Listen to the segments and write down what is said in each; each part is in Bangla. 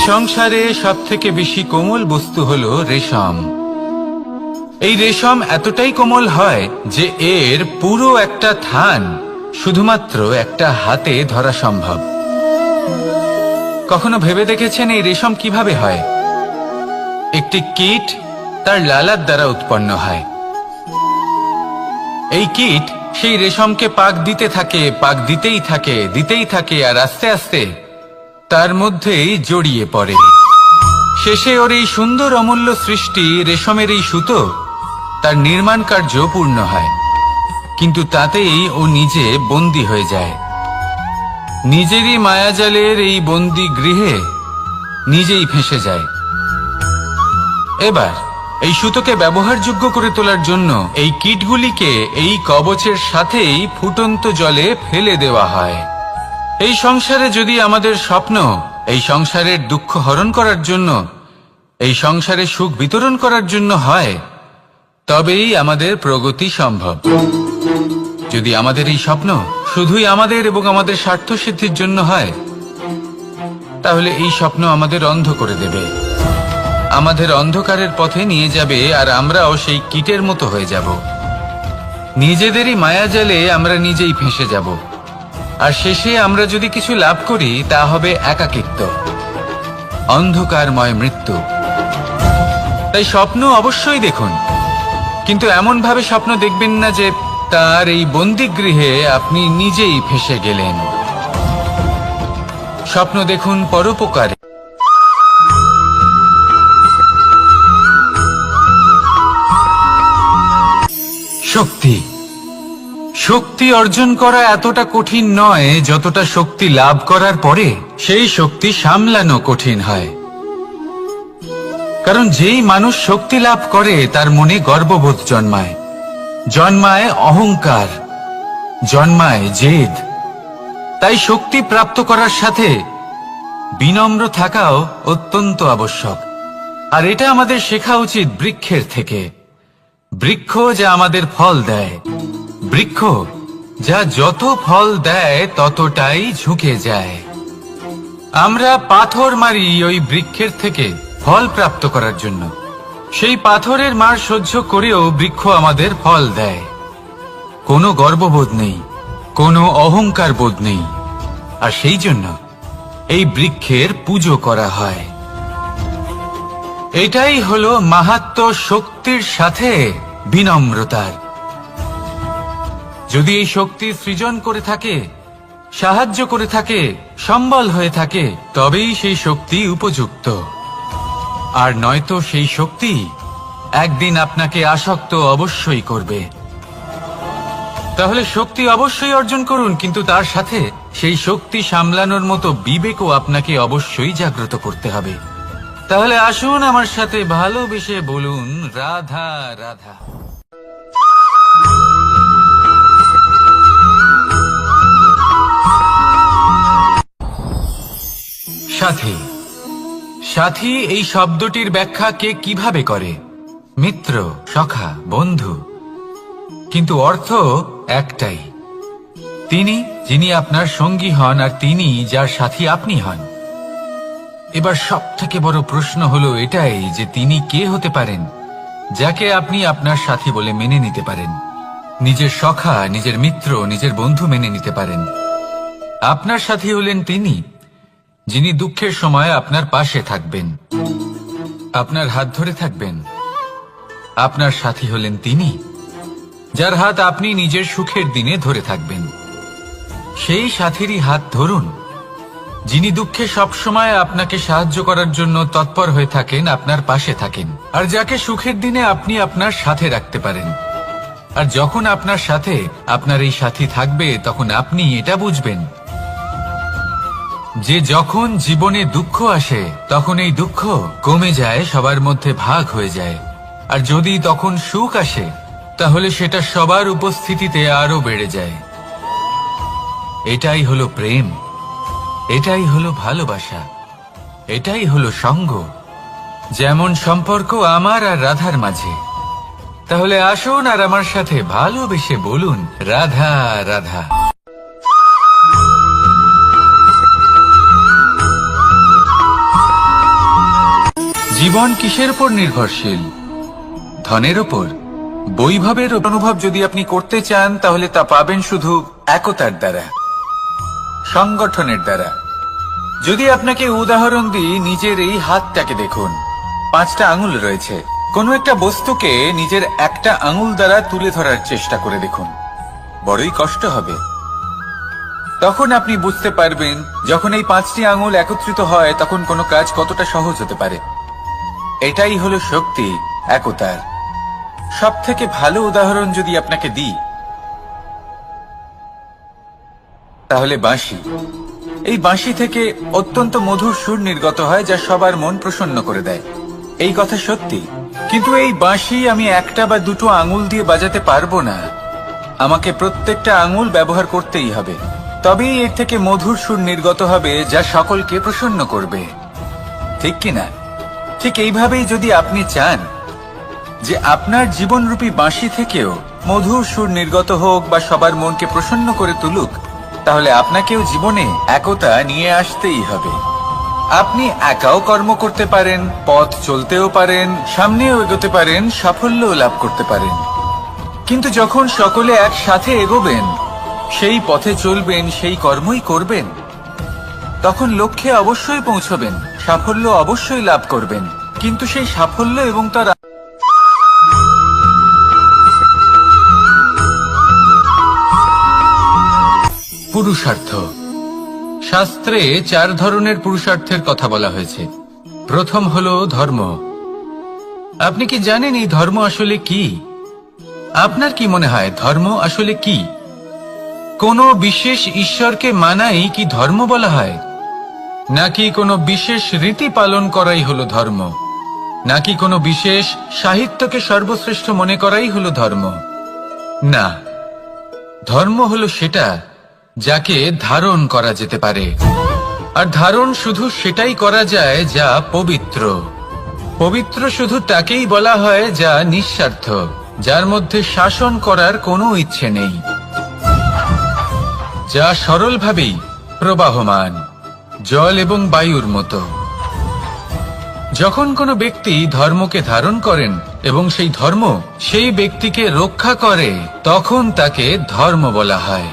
সংসারে সবথেকে বেশি কোমল বস্তু হলো রেশম। এই রেশম এতটাই কোমল হয় যে এর পুরো একটা থান শুধুমাত্র একটা হাতে ধরা সম্ভব। কখনো ভেবে দেখেছেন এই রেশম কিভাবে হয়? একটি কীট তার লালার দ্বারা উৎপন্ন হয়। এই কীট সেই রেশমকে পাক দিতে থাকে, পাক দিতেই থাকে আর আস্তে আস্তে তার মধ্যেই জড়িয়ে পড়ে। শেষে ওর এই সুন্দর অমূল্য সৃষ্টি রেশমের এই সুতো তার নির্মাণ কার্য পূর্ণ হয়, কিন্তু তাতেই ও নিজে বন্দী হয়ে যায়। নিজেরই মায়াজালের এই বন্দী গৃহে নিজেই ফেঁসে যায়। এবার এই সুতোকে ব্যবহারযোগ্য করে তোলার জন্য এই কীটগুলিকে এই কবচের সাথেই ফুটন্ত জলে ফেলে দেওয়া হয়। এই সংসারে যদি আমাদের স্বপ্ন এই সংসারের দুঃখ হরণ করার জন্য, এই সংসারে সুখ বিতরণ করার জন্য হয়, তবেই আমাদের প্রগতি সম্ভব। যদি আমাদের এই স্বপ্ন শুধুই আমাদের এবং আমাদের স্বার্থ সিদ্ধির জন্য হয়, তাহলে এই স্বপ্ন আমাদের অন্ধ করে দেবে, আমাদের অন্ধকারের পথে নিয়ে যাবে, আর আমরাও সেই কীটের মতো হয়ে যাব। নিজেদেরই মায়াজালে আমরা নিজেই ফেঁসে যাব, আর শেষে আমরা যদি কিছু লাভ করি তা হবে একাকিত্ব, অন্ধকারময় মৃত্যু। তাই স্বপ্ন অবশ্যই দেখুন, কিন্তু এমন ভাবে স্বপ্ন দেখবেন না যে তার এই বন্দিগৃহে আপনি নিজেই ফেঁসে গেলেন। স্বপ্ন দেখুন পরোপকারে। শক্তি শক্তি অর্জন করা এতটা কঠিন নয় যতটা শক্তি লাভ করার পরে সেই শক্তি সামলানো কঠিন হয়। কারণ যেই মানুষ শক্তি লাভ করে তার মনে গর্ববোধ জন্মায়, জন্মায় অহংকার, জন্মায় জেদ। তাই শক্তি প্রাপ্ত করার সাথে বিনম্র থাকাও অত্যন্ত আবশ্যক। আর এটা আমাদের শেখা উচিত বৃক্ষের থেকে। বৃক্ষ যা আমাদের ফল দেয়, বৃক্ষ যা যত ফল দেয় ততটাই ঝুঁকে যায়। আমরা পাথর মারি ওই বৃক্ষের থেকে ফল প্রাপ্ত করার জন্য। সেই পাথরের মার সহ্য করেও বৃক্ষ আমাদের ফল দেয়। কোনো গর্ববোধ নেই, কোনো অহংকার বোধ নেই, আর সেই জন্য এই বৃক্ষের পুজো করা হয়। এটাই হলো মাহাত্ম্য শক্তির সাথে বিনম্রতার। যদি এই শক্তি সৃজন করে থাকে, সাহায্য করে থাকে, সম্বল হয়ে থাকে, তবেই সেই শক্তি উপযুক্ত। আর নয়তো সেই শক্তি একদিন আপনাকে আসক্ত অবশ্যই করবে। তাহলে শক্তি অবশ্যই অর্জন করুন, কিন্তু তার সাথে সেই শক্তি সামলানোর মতো বিবেকও আপনাকে অবশ্যই জাগ্রত করতে হবে। তাহলে আসুন আমার সাথে ভালোবেসে বলুন রাধা রাধা। সাথী সাথী এই শব্দটির ব্যাখ্যা কে কিভাবে করে? মিত্র, সখা, বন্ধু। কিন্তু অর্থ একটাই, তিনি যিনি আপনার সঙ্গী হন আর তিনি যার সাথী আপনি হন। এবার সব থেকে বড় প্রশ্ন হলো এটাই যে তিনি কে হতে পারেন যাকে আপনি আপনার সাথী বলে মেনে নিতে পারেন, নিজের সখা, নিজের মিত্র, নিজের বন্ধু মেনে নিতে পারেন। আপনার সাথী হলেন তিনি যিনি দুঃখের সময় আপনার পাশে থাকবেন, আপনার হাত ধরে থাকবেন। আপনার সাথী হলেন তিনি যার হাত আপনি নিজের সুখের দিনে ধরে থাকবেন। সেই সাথীরই হাত ধরুন যিনি দুঃখে সবসময় আপনাকে সাহায্য করার জন্য তৎপর হয়ে থাকেন, আপনার পাশে থাকেন, আর যাকে সুখের দিনে আপনি আপনার সাথে রাখতে পারেন। আর যখন আপনার সাথে আপনার এই সাথী থাকবে তখন আপনি এটা বুঝবেন যে যখন জীবনে দুঃখ আসে তখন এই দুঃখ কমে যায়, সবার মধ্যে ভাগ হয়ে যায়। আর যদি তখন সুখ আসে তাহলে সেটা সবার উপস্থিতিতে আরো বেড়ে যায়। এটাই হলো প্রেম, এটাই হলো ভালোবাসা, এটাই হলো সঙ্গ। যেমন সম্পর্ক আমার আর রাধার মাঝে, তাহলে আসুন আর আমার সাথে ভালোবেসে বলুন, রাধা রাধা। জীবন কিসের উপর নির্ভরশীল? ধনের ওপর। বৈভবের অনুভব যদি আপনি করতে চান তাহলে তা পাবেন শুধু একতার দ্বারা, সংগঠনের দ্বারা। যদি আপনাকে উদাহরণ দিই, নিজের এই হাতটাকে দেখুন, 5টা আঙুল রয়েছে। কোনো একটা বস্তুকে নিজের একটা আঙুল দ্বারা তুলে ধরার চেষ্টা করে দেখুন, বড়ই কষ্ট হবে। তখন আপনি বুঝতে পারবেন যখন এই 5টি আঙুল একত্রিত হয় তখন কোনো কাজ কতটা সহজ হতে পারে। এটাই হলো শক্তি একতার। সব থেকে ভালো উদাহরণ যদি আপনাকে দিই তাহলে বাঁশি। এই বাঁশি থেকে অত্যন্ত মধুর সুর নির্গত হয় যা সবার মন প্রসন্ন করে দেয়। এই কথা সত্যি, কিন্তু এই বাঁশি আমি একটা বা দুটো আঙুল দিয়ে বাজাতে পারবো না। আমাকে প্রত্যেকটা আঙুল ব্যবহার করতেই হবে, তবেই এর থেকে মধুর সুর নির্গত হবে যা সকলকে প্রসন্ন করবে, ঠিক কিনা? ঠিক এইভাবেই যদি আপনি চান যে আপনার জীবনরূপী বাঁশি থেকেও মধুর সুর নির্গত হোক বা সবার মনকে প্রসন্ন করে তুলুক, তাহলে আপনাকেও জীবনে একতা নিয়ে আসতেই হবে। আপনি একাও কর্ম করতে পারেন, পথ চলতেও পারেন, সামনেও এগোতে পারেন, সাফল্যও লাভ করতে পারেন। কিন্তু যখন সকলে একসাথে এগোবেন, সেই পথে চলবেন, সেই কর্মই করবেন, তখন লক্ষ্যে অবশ্যই পৌঁছবেন, সাফল্য অবশ্যই লাভ করবেন। কিন্তু সেই সাফল্য এবং তার পুরুষার্থ। শাস্ত্রে 4 ধরনের পুরুষার্থের কথা বলা হয়েছে। প্রথম হলো ধর্ম। আপনি কি জানেন এই ধর্ম আসলে কি? আপনার কি মনে হয় ধর্ম আসলে কি? কোনো বিশেষ ঈশ্বরকে মানাই কি ধর্ম বলা হয়? নাকি কোনো বিশেষ রীতি পালন করাই হলো ধর্ম? নাকি কোনো বিশেষ সাহিত্যকে সর্বশ্রেষ্ঠ মনে করাই হলো ধর্ম? না, ধর্ম হলো সেটা যাকে ধারণ করা যেতে পারে। আর ধারণ শুধু সেটাই করা যায় যা পবিত্র। পবিত্র শুধু তাকেই বলা হয় যা নিঃস্বার্থ, যার মধ্যে শাসন করার কোনো ইচ্ছে নেই, যা সরলভাবেই প্রবাহমান, জল এবং বায়ুর মতো। যখন কোনো ব্যক্তি ধর্মকে ধারণ করেন এবং সেই ধর্ম সেই ব্যক্তিকে রক্ষা করে, তখন তাকে ধর্ম বলা হয়।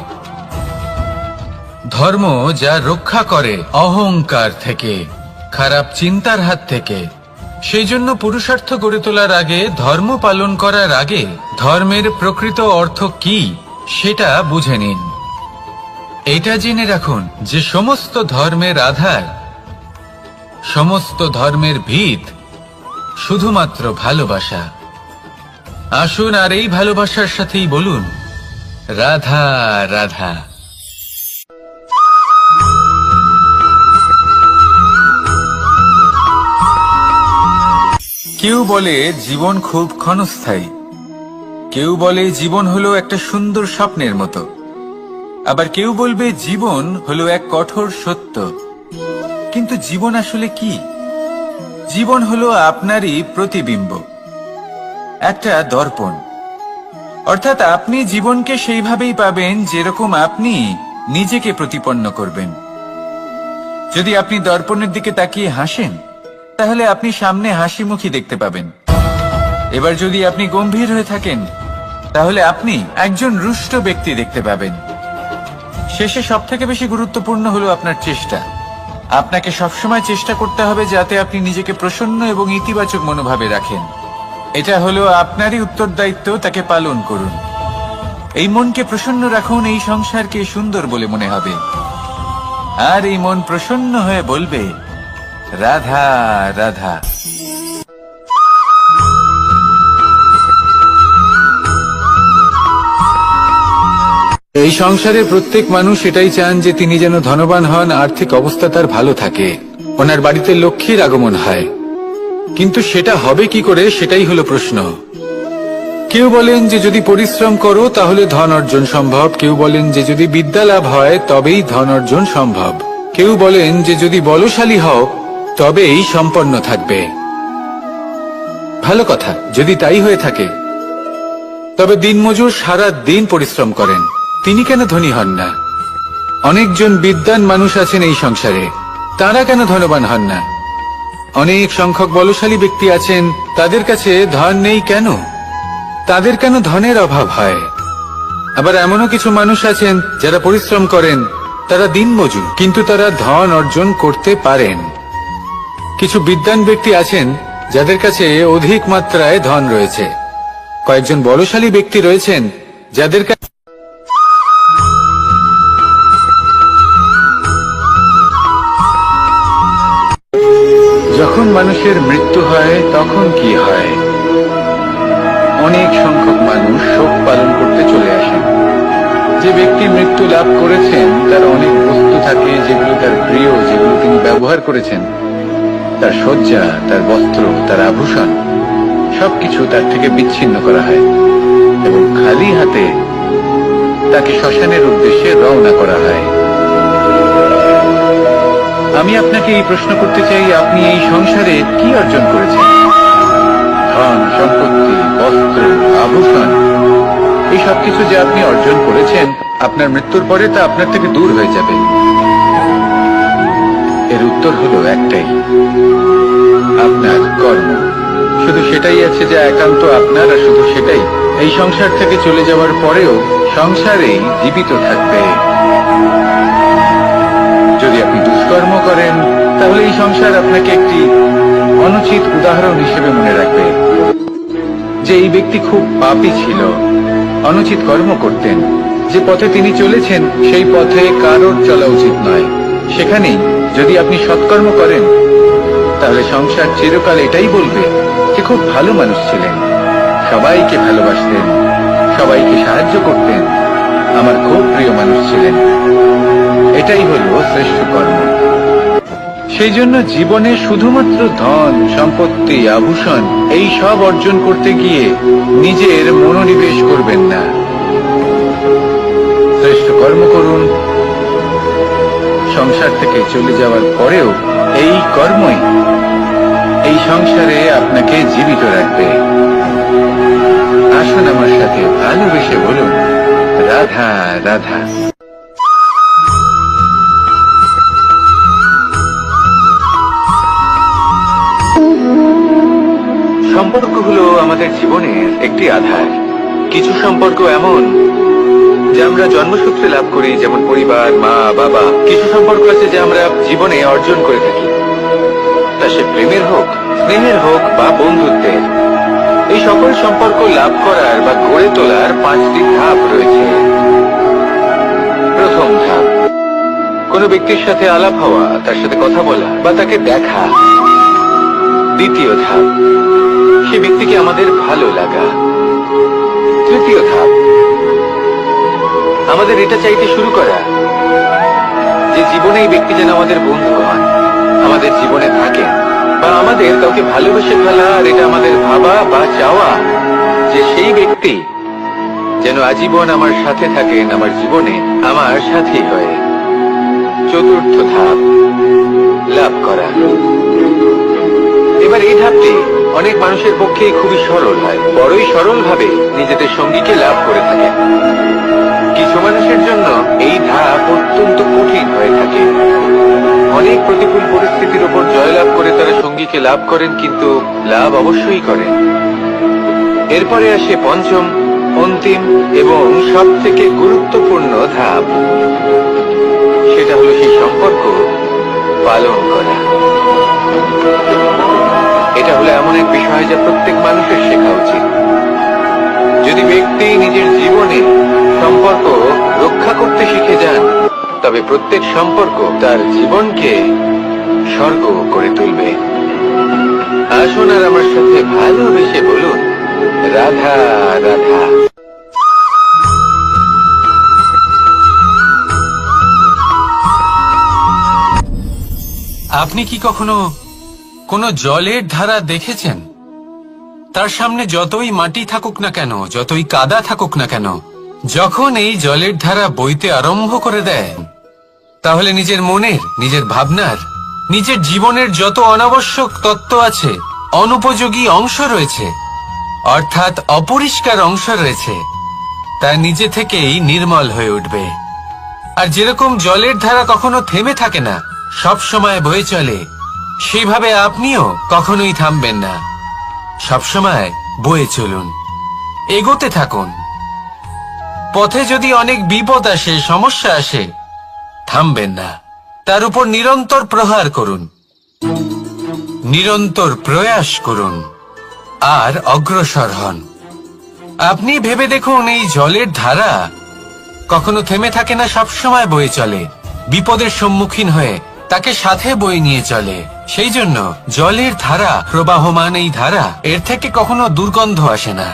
ধর্ম যা রক্ষা করে অহংকার থেকে, খারাপ চিন্তার হাত থেকে। সেই জন্য পুরুষার্থ গড়ে তোলার আগে, ধর্ম পালন করার আগে, ধর্মের প্রকৃত অর্থ কি সেটা বুঝে নিন। এটা জেনে রাখুন যে সমস্ত ধর্মের আধার, সমস্ত ধর্মের ভিত শুধুমাত্র ভালোবাসা। আসুন আর এই ভালোবাসার সাথেই বলুন, রাধা রাধা। কেউ বলে জীবন খুব ক্ষণস্থায়ী, কেউ বলে জীবন হলো একটা সুন্দর স্বপ্নের মতো, আবার কেউ বলবে জীবন হলো এক কঠোর সত্য। কিন্তু জীবন আসলে কি? জীবন হলো আপনারই প্রতিবিম্ব, একটা দর্পণ। অর্থাৎ আপনি জীবনকে সেইভাবেই পাবেন যেরকম আপনি নিজেকে প্রতিপন্ন করবেন। যদি আপনি দর্পণের দিকে তাকিয়ে হাসেন, তাহলে আপনি সামনে হাসি মুখী দেখতে পাবেন। এবার যদি আপনি গম্ভীর হয়ে থাকেন, তাহলে আপনি একজন রুষ্ট ব্যক্তি দেখতে পাবেন। শেষে সবথেকে বেশি গুরুত্বপূর্ণ হলো আপনার চেষ্টা। আপনাকে সবসময় চেষ্টা করতে হবে যাতে আপনি নিজেকে প্রসন্ন এবং ইতিবাচক মনোভাবে রাখেন। এটা হলো আপনারই উত্তরদায়িত্ব, তাকে পালন করুন। এই মনকে প্রসন্ন রাখুন, এই সংসারকে সুন্দর বলে মনে হবে। আর এই মন প্রসন্ন হয়ে বলবে, রাধা রাধা। এই সংসারে প্রত্যেক মানুষ এটাই চান যে তিনি যেন ধনবান হন, আর্থিক অবস্থা তার ভালো থাকে, ওনার বাড়িতে লক্ষ্মীর আগমন হয়। কিন্তু সেটা হবে কি করে, সেটাই হলো প্রশ্ন। কেউ বলেন যে যদি পরিশ্রম করো তাহলে ধন অর্জন সম্ভব, কেউ বলেন যে যদি বিদ্যা লাভ হয় তবেই ধন অর্জন সম্ভব, কেউ বলেন যে যদি বলশালী হও তবেই সম্পন্ন থাকবে। ভালো কথা, যদি তাই হয়ে থাকে তবে দিনমজুর সারা দিন পরিশ্রম করেন, তিনি কেন ধনী হন না? অনেকজন বিদ্বান মানুষ আছেন এই সংসারে, তারা কেন ধনবান হন না? অনেক সংখ্যক বলশালী ব্যক্তি আছেন, তাদের কাছে ধন নেই কেন? তাদের কেন ধনের অভাব হয়? আবার এমনও কিছু মানুষ আছেন যারা পরিশ্রম করেন, তারা দিনমজুর, কিন্তু তারা ধন অর্জন করতে পারেন। কিছু বিদ্বান ব্যক্তি আছেন যাদের কাছে অধিক মাত্রায় ধন রয়েছে। কয়েকজন বলশালী ব্যক্তি রয়েছেন যাদের কাছে যখন মানুষের মৃত্যু হয় তখন কি হয়? অনেক সংখ্যক মানুষ শোক পালন করতে চলে আসেন। যে ব্যক্তি মৃত্যু লাভ করেছেন তার অনেক বস্তু থাকে যেগুলো তার প্রিয়, যেগুলো তিনি ব্যবহার করেছেন। তার শয্যা, তার বস্ত্র, তার আভূষণ সবকিছু তার থেকে বিচ্ছিন্ন করা হয় এবং খালি হাতে তাকে শ্মশানের উদ্দেশ্যে রওনা করা হয়। আমি আপনাকে এই প্রশ্ন করতে চাই, আপনি এই সংসারে কি অর্জন করেছেন? ধন, সম্পত্তি, বস্ত্র, আভূষণ, এই সবকিছু যে আপনি অর্জন করেছেন, আপনার মৃত্যুর পরে তা আপনার থেকে দূর হয়ে যাবে। এর উত্তর হলো একটাই, আপনার কর্ম। শুধু সেটাই আছে যা একান্ত আপনার, আর শুধু সেটাই এই সংসার থেকে চলে যাওয়ার পরেও সংসারেই জীবিত থাকবে। যদি আপনি দুষ্কর্ম করেন তাহলে এই সংসার আপনাকে একটি অনুচিত উদাহরণ হিসেবে মনে রাখবে যে এই ব্যক্তি খুব পাপী ছিল, অনুচিত কর্ম করতেন। যে পথে তিনি চলেছেন সেই পথে কারোর চলা উচিত নয়। সেখানেই যদি আপনি সৎকর্ম করেন তাহলে সংসার চিরকাল এটাই বলবে যে খুব ভালো মানুষ ছিলেন, সবাইকে ভালোবাসতেন, সবাইকে সাহায্য করতেন, আমার খুব প্রিয় মানুষ ছিলেন। এটাই হলো শ্রেষ্ঠ কর্ম। সেই জন্য জীবনে শুধুমাত্র ধন, সম্পত্তি, আভূষণ এই সব অর্জন করতে গিয়ে নিজের মনোনিবেশ করবেন না। শ্রেষ্ঠ কর্ম করুন। সংসার থেকে চলে যাওয়ার পরেও এই কর্মই এই সংসারে আপনাকে জীবিত রাখবে। আসুন আমার সাথে ভালোবেসে বলুন, রাধা রাধা। সম্পর্কগুলো আমাদের জীবনের একটি আধার। কিছু সম্পর্ক এমন যা আমরা জন্মসূত্রে লাভ করি, যেমন পরিবার, মা, বাবা। কিছু সম্পর্ক আছে যা আমরা জীবনে অর্জন করে থাকি, তা সে প্রেমের হোক, স্নেহের হোক বা বন্ধুত্বের। এই সকল সম্পর্ক লাভ করার বা গড়ে তোলার 5টি ধাপ রয়েছে। প্রথম ধাপ, কোনো ব্যক্তির সাথে আলাপ হওয়া, তার সাথে কথা বলা বা তাকে দেখা। দ্বিতীয় ধাপ, সে ব্যক্তিকে আমাদের ভালো লাগা। তৃতীয় ধাপ, আমাদের এটা চাইতে শুরু করা যে জীবনে এই ব্যক্তি যেন আমাদের বন্ধু হন, আমাদের জীবনে থাকেন, বা আমাদের কাউকে ভালোবেসে ফেলা। আর এটা আমাদের ভাবা বা চাওয়া যে সেই ব্যক্তি যেন আজীবন আমার সাথে থাকেন, আমার জীবনে আমার সাথী হয়ে। চতুর্থ ধাপ, লাভ করা। এবার এই ধাপটি অনেক মানুষের পক্ষে খুবই সরল হয়, বড়ই সরল ভাবে নিজেদের সঙ্গীকে লাভ করে থাকে। কিছু মানুষের জন্য এই ধাপ অত্যন্ত কঠিন হয়ে থাকে। অনেক প্রতিকূল পরিস্থিতির উপর জয়লাভ করে তারা সঙ্গীকে লাভ করেন, কিন্তু লাভ অবশ্যই করেন। এরপরে আসে পঞ্চম, অন্তিম এবং সব থেকে গুরুত্বপূর্ণ ধাপ। সেটা হলো সেই সম্পর্ক পালন করা। এটা হলো এমন এক বিষয় যা প্রত্যেক মানুষের শেখা উচিত। যদি ব্যক্তি নিজের জীবনে সম্পর্ক রক্ষা করতে শিখে যান, তবে প্রত্যেক সম্পর্ক তার জীবনকে স্বর্গ করে তুলবে। আসুন আর আমার সাথে ভালোবেসে বলুন, রাধা রাধা। আপনি কি কখনো কোনো জলের ধারা দেখেছেন? তার সামনে যতই মাটি থাকুক না কেন, যতই কাদা থাকুক না কেন, যখন এই জলের ধারা বইতে আরম্ভ করে দেয়, তাহলে নিজের মনের, নিজের ভাবনার, নিজের জীবনের যত অনাবশ্যক তত্ত্ব আছে, অনুপযোগী অংশ রয়েছে, অর্থাৎ অপরিষ্কার অংশ রয়েছে তা নিজে থেকেই নির্মল হয়ে উঠবে। আর যেরকম জলের ধারা কখনো থেমে থাকে না, সব সময় বয়ে চলে, সেইভাবে আপনিও কখনোই থামবেন না। সবসময় বয়ে চলুন, এগোতে থাকুন। পথে যদি অনেক বিপদ আসে, সমস্যা আসে, থামবেন না, তার উপর নিরন্তর প্রহার করুন, নিরন্তর প্রয়াস করুন আর অগ্রসর হন। আপনি ভেবে দেখুন, এই জলের ধারা কখনো থেমে থাকে না, সবসময় বয়ে চলে, বিপদের সম্মুখীন হয়ে তাকে সাথে বয়ে নিয়ে চলে। সেই জন্য জলের ধারা, প্রবাহমান এই ধারা, এর থেকে কখনো দুর্গন্ধ আসে না,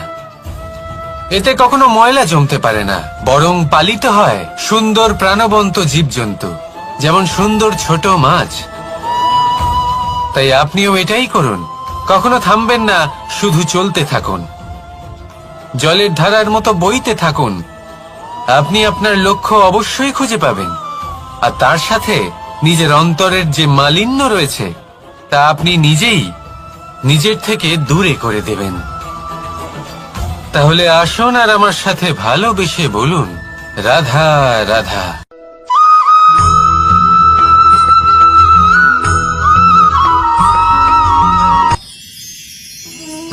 এতে কখনো ময়লা জমতে পারে না, বরং পালিত হয় সুন্দর প্রাণবন্ত জীবজন্তু, যেমন সুন্দর ছোট মাছ। তাই আপনিও এটাই করুন, কখনো থামবেন না, শুধু চলতে থাকুন, জলের ধারার মতো বইতে থাকুন। আপনি আপনার লক্ষ্য অবশ্যই খুঁজে পাবেন, আর তার সাথে নিজের অন্তরের যে মালিন্য রয়েছে তা আপনি নিজেই নিজের থেকে দূরে করে দেবেন। তাহলে আসুন আর আমার সাথে ভালোবেসে বলুন, রাধা রাধা।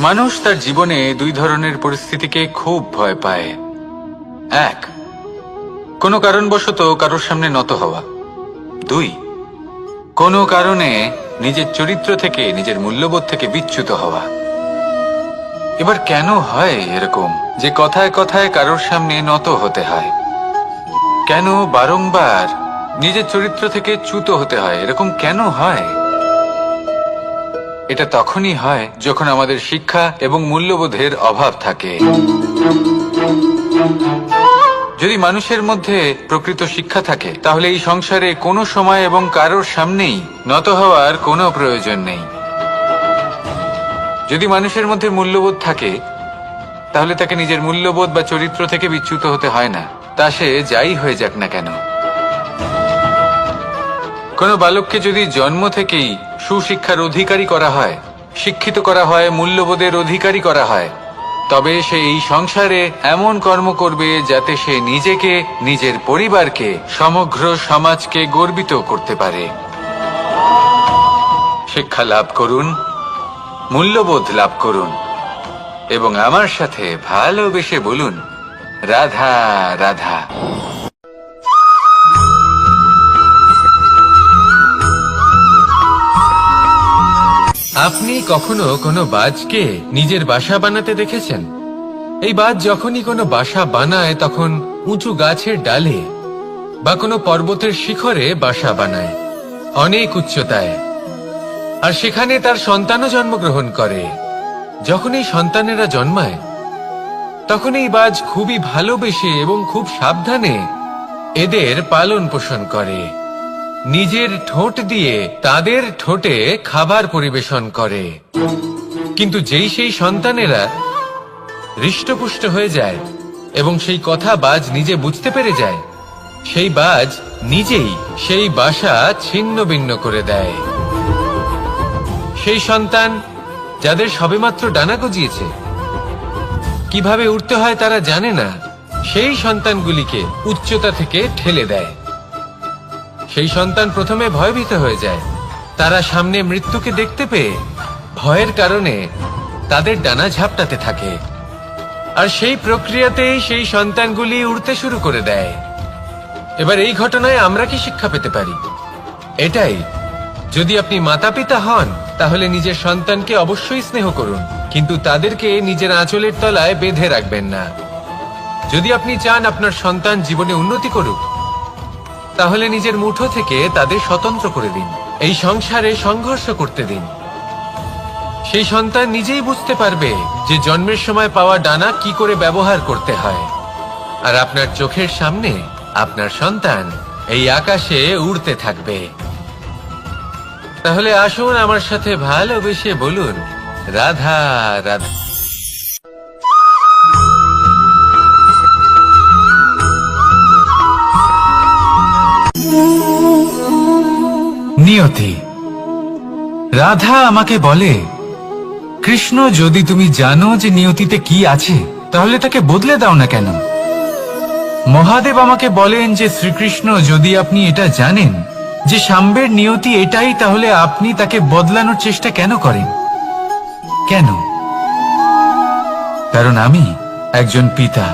মানুষ তার জীবনে দুই ধরনের পরিস্থিতিকে খুব ভয় পায়। এক, কোনো কারণবশত কারোর সামনে নত হওয়া। দুই, কোনো কারণে নিজের চরিত্র থেকে, নিজের মূল্যবোধ থেকে বিচ্যুত হওয়া। এবার কেন হয় এরকম যে কথায় কথায় কারোর সামনে নত হতে হয়? কেন বারংবার নিজের চরিত্র থেকে চ্যুত হতে হয়? এরকম কেন হয়? এটা তখনই হয় যখন আমাদের শিক্ষা এবং মূল্যবোধের অভাব থাকে। যদি মানুষের মধ্যে প্রকৃত শিক্ষা থাকে, তাহলে এই সংসারে কোনো সময় এবং কারোর সামনেই নত হওয়ার কোনো প্রয়োজন নেই। যদি মানুষের মধ্যে মূল্যবোধ থাকে, তাহলে তাকে নিজের মূল্যবোধ বা চরিত্র থেকে বিচ্যুত হতে হয় না, তা সে যাই হয়ে যাক না কেন। কোনো বালককে যদি জন্ম থেকেই সুশিক্ষার অধিকারী করা হয়, শিক্ষিত করা হয়, মূল্যবোধের অধিকারী করা হয়, তবে সে এই সংসারে এমন কর্ম করবে যাতে সে নিজেকে, নিজের পরিবারকে, সমগ্র সমাজকে গর্বিত করতে পারে। শিক্ষা লাভ করুন, মূল্যবোধ লাভ করুন এবং আমার সাথে ভালোবেসে বলুন, রাধা রাধা। আপনি কখনো কোনো বাজকে নিজের বাসা বানাতে দেখেছেন? এই বাজ যখনই কোনো বাসা বানায়, তখন উঁচু গাছের ডালে বা কোনো পর্বতের শিখরে বাসা বানায়, অনেক উচ্চতায়, আর সেখানে তার সন্তানও জন্মগ্রহণ করে। যখন এই সন্তানেরা জন্মায়, তখন এই বাজ খুবই ভালোবেসে এবং খুব সাবধানে এদের পালন পোষণ করে, নিজের ঠোঁট দিয়ে তাদের ঠোঁটে খাবার পরিবেশন করে। কিন্তু যেই সেই সন্তানেরা হৃষ্টপুষ্ট হয়ে যায় এবং সেই কথা বাজ নিজে বুঝতে পেরে যায়, সেই বাজ নিজেই সেই বাসা ছিন্ন ভিন্ন করে দেয়। সেই সন্তান যাদের সবেমাত্র ডানা গজিয়েছে, কিভাবে উঠতে হয় তারা জানে না, সেই সন্তানগুলিকে উচ্চতা থেকে ঠেলে দেয়। সেই সন্তান প্রথমে ভয়ভীত হয়ে যায়, তারা সামনে মৃত্যুকে দেখতে পেয়ে ভয়ের কারণে তাদের ডানা ঝাপটাতে থাকে, আর সেই প্রক্রিয়াতেই সেই সন্তানগুলি উড়তে শুরু করে দেয়। এবার এই ঘটনায় আমরা কি শিক্ষা পেতে পারি? এটাই, যদি আপনি মাতা পিতা হন, তাহলে নিজের সন্তানকে অবশ্যই স্নেহ করুন, কিন্তু তাদেরকে নিজের আঁচলের তলায় বেঁধে রাখবেন না। যদি আপনি চান আপনার সন্তান জীবনে উন্নতি করুক, তাহলে নিজের মুঠো থেকে তাদের স্বতন্ত্র করে দিন, এই সংসারে সংঘর্ষ করতে দিন। সেই সন্তান নিজেই বুঝতে পারবে যে জন্মের সময় পাওয়া ডানা কি করে ব্যবহার করতে হয়, আর আপনার চোখের সামনে আপনার সন্তান এই আকাশে উড়তে থাকবে। তাহলে আসুন আমার সাথে ভালোবেসে বলুন, রাধা রাধা। নিয়তি। রাধা আমাকে বলে, কৃষ্ণ, যদি তুমি জানো যে নিয়তিতে কি আছে, তাহলে তাকে বদলে দাও না কেন? মহাদেব আমাকে বলেন যে শ্রীকৃষ্ণ, যদি আপনি এটা জানেন যে সাম্বের নিয়তি এটাই, তাহলে আপনি তাকে বদলানোর চেষ্টা কেন করেন? কেন? কারণ আমি একজন পিতা,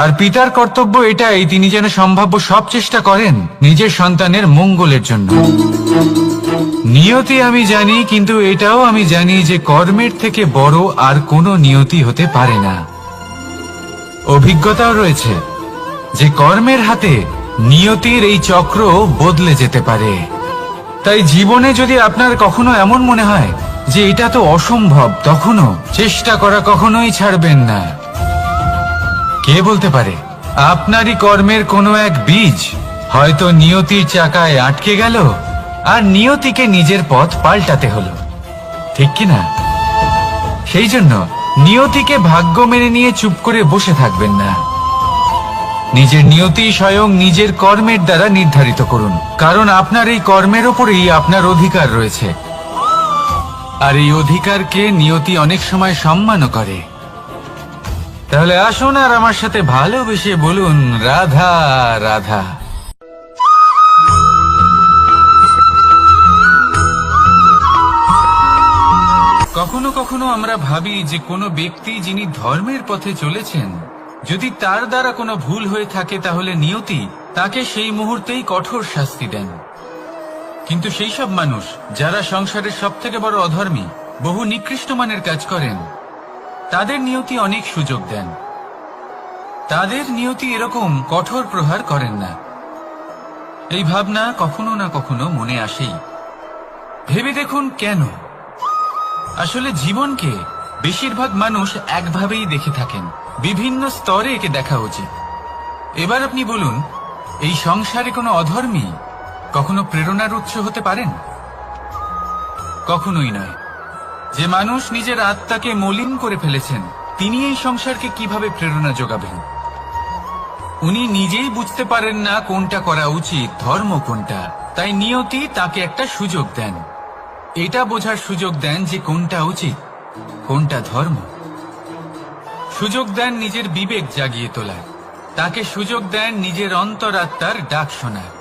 আর পিতার কর্তব্য এটাই, তিনি যেন সম্ভাব্য সব চেষ্টা করেন নিজের সন্তানের মঙ্গলের জন্য। নিয়তি আমি জানি, কিন্তু এটাও আমি জানি যে কর্মের থেকে বড় আর কোনো নিয়তি হতে পারে না। অভিজ্ঞতাও রয়েছে যে কর্মের হাতে নিয়তির এই চক্র বদলে যেতে পারে। তাই জীবনে যদি আপনার কখনো এমন মনে হয় যে এটা তো অসম্ভব, তখনও চেষ্টা করা কখনোই ছাড়বেন না। কে বলতে পারে আপনারই কর্মের কোনো এক বীজ হয়তো নিয়তির চাকায় আটকে গেল, আর নিয়তিকে নিজের পথ পাল্টাতে হলো, ঠিক কিনা? সেই জন্য নিয়তিকে ভাগ্য মেনে নিয়ে চুপ করে বসে থাকবেন না। নিজের নিয়তি স্বয়ং নিজের কর্মের দ্বারা নির্ধারিত করুন, কারণ আপনার এই কর্মের ওপরেই আপনার অধিকার রয়েছে। আর এই অধিকারকে নিয়তি অনেক সময় সম্মানও করে। তাহলে আসুন আর আমার সাথে ভালোবেসে বলুন, রাধা রাধা। কখনো কখনো আমরা ভাবি যে কোনো ব্যক্তি যিনি ধর্মের পথে চলেছেন, যদি তার দ্বারা কোনো ভুল হয়ে থাকে, তাহলে নিয়তি তাকে সেই মুহূর্তেই কঠোর শাস্তি দেন। কিন্তু সেই সব মানুষ যারা সংসারের সবথেকে বড় অধর্মী, বহু নিকৃষ্ট মানের কাজ করেন, তাদের নিয়তি অনেক সুযোগ দেন। তাদের নিয়তি এরকম কঠোর প্রহার করেন না। এই ভাবনা কখনো না কখনো মনে আসেই। ভেবে দেখুন কেন? আসলে জীবনকে বেশিরভাগ মানুষ একভাবেই দেখে থাকেন, বিভিন্ন স্তরে একে দেখা উচিত। এবার আপনি বলুন, এই সংসারে কোনো অধর্মী কখনো প্রেরণার উৎস হতে পারেন? কখনোই নয়। যে মানুষ নিজের আত্মাকে মলিন করে ফেলেছেন, তিনি এই সংসারকে কিভাবে প্রেরণা যোগাবেন? উনি নিজেই বুঝতে পারেন না কোনটা করা উচিত, ধর্ম কোনটা। তাই নিয়তি তাকে একটা সুযোগ দেন, এটা বোঝার সুযোগ দেন যে কোনটা উচিত, কোনটা ধর্ম। সুযোগ দেন নিজের বিবেক জাগিয়ে তোলার, তাকে সুযোগ দেন নিজের অন্তরাত্মার ডাক শোনার।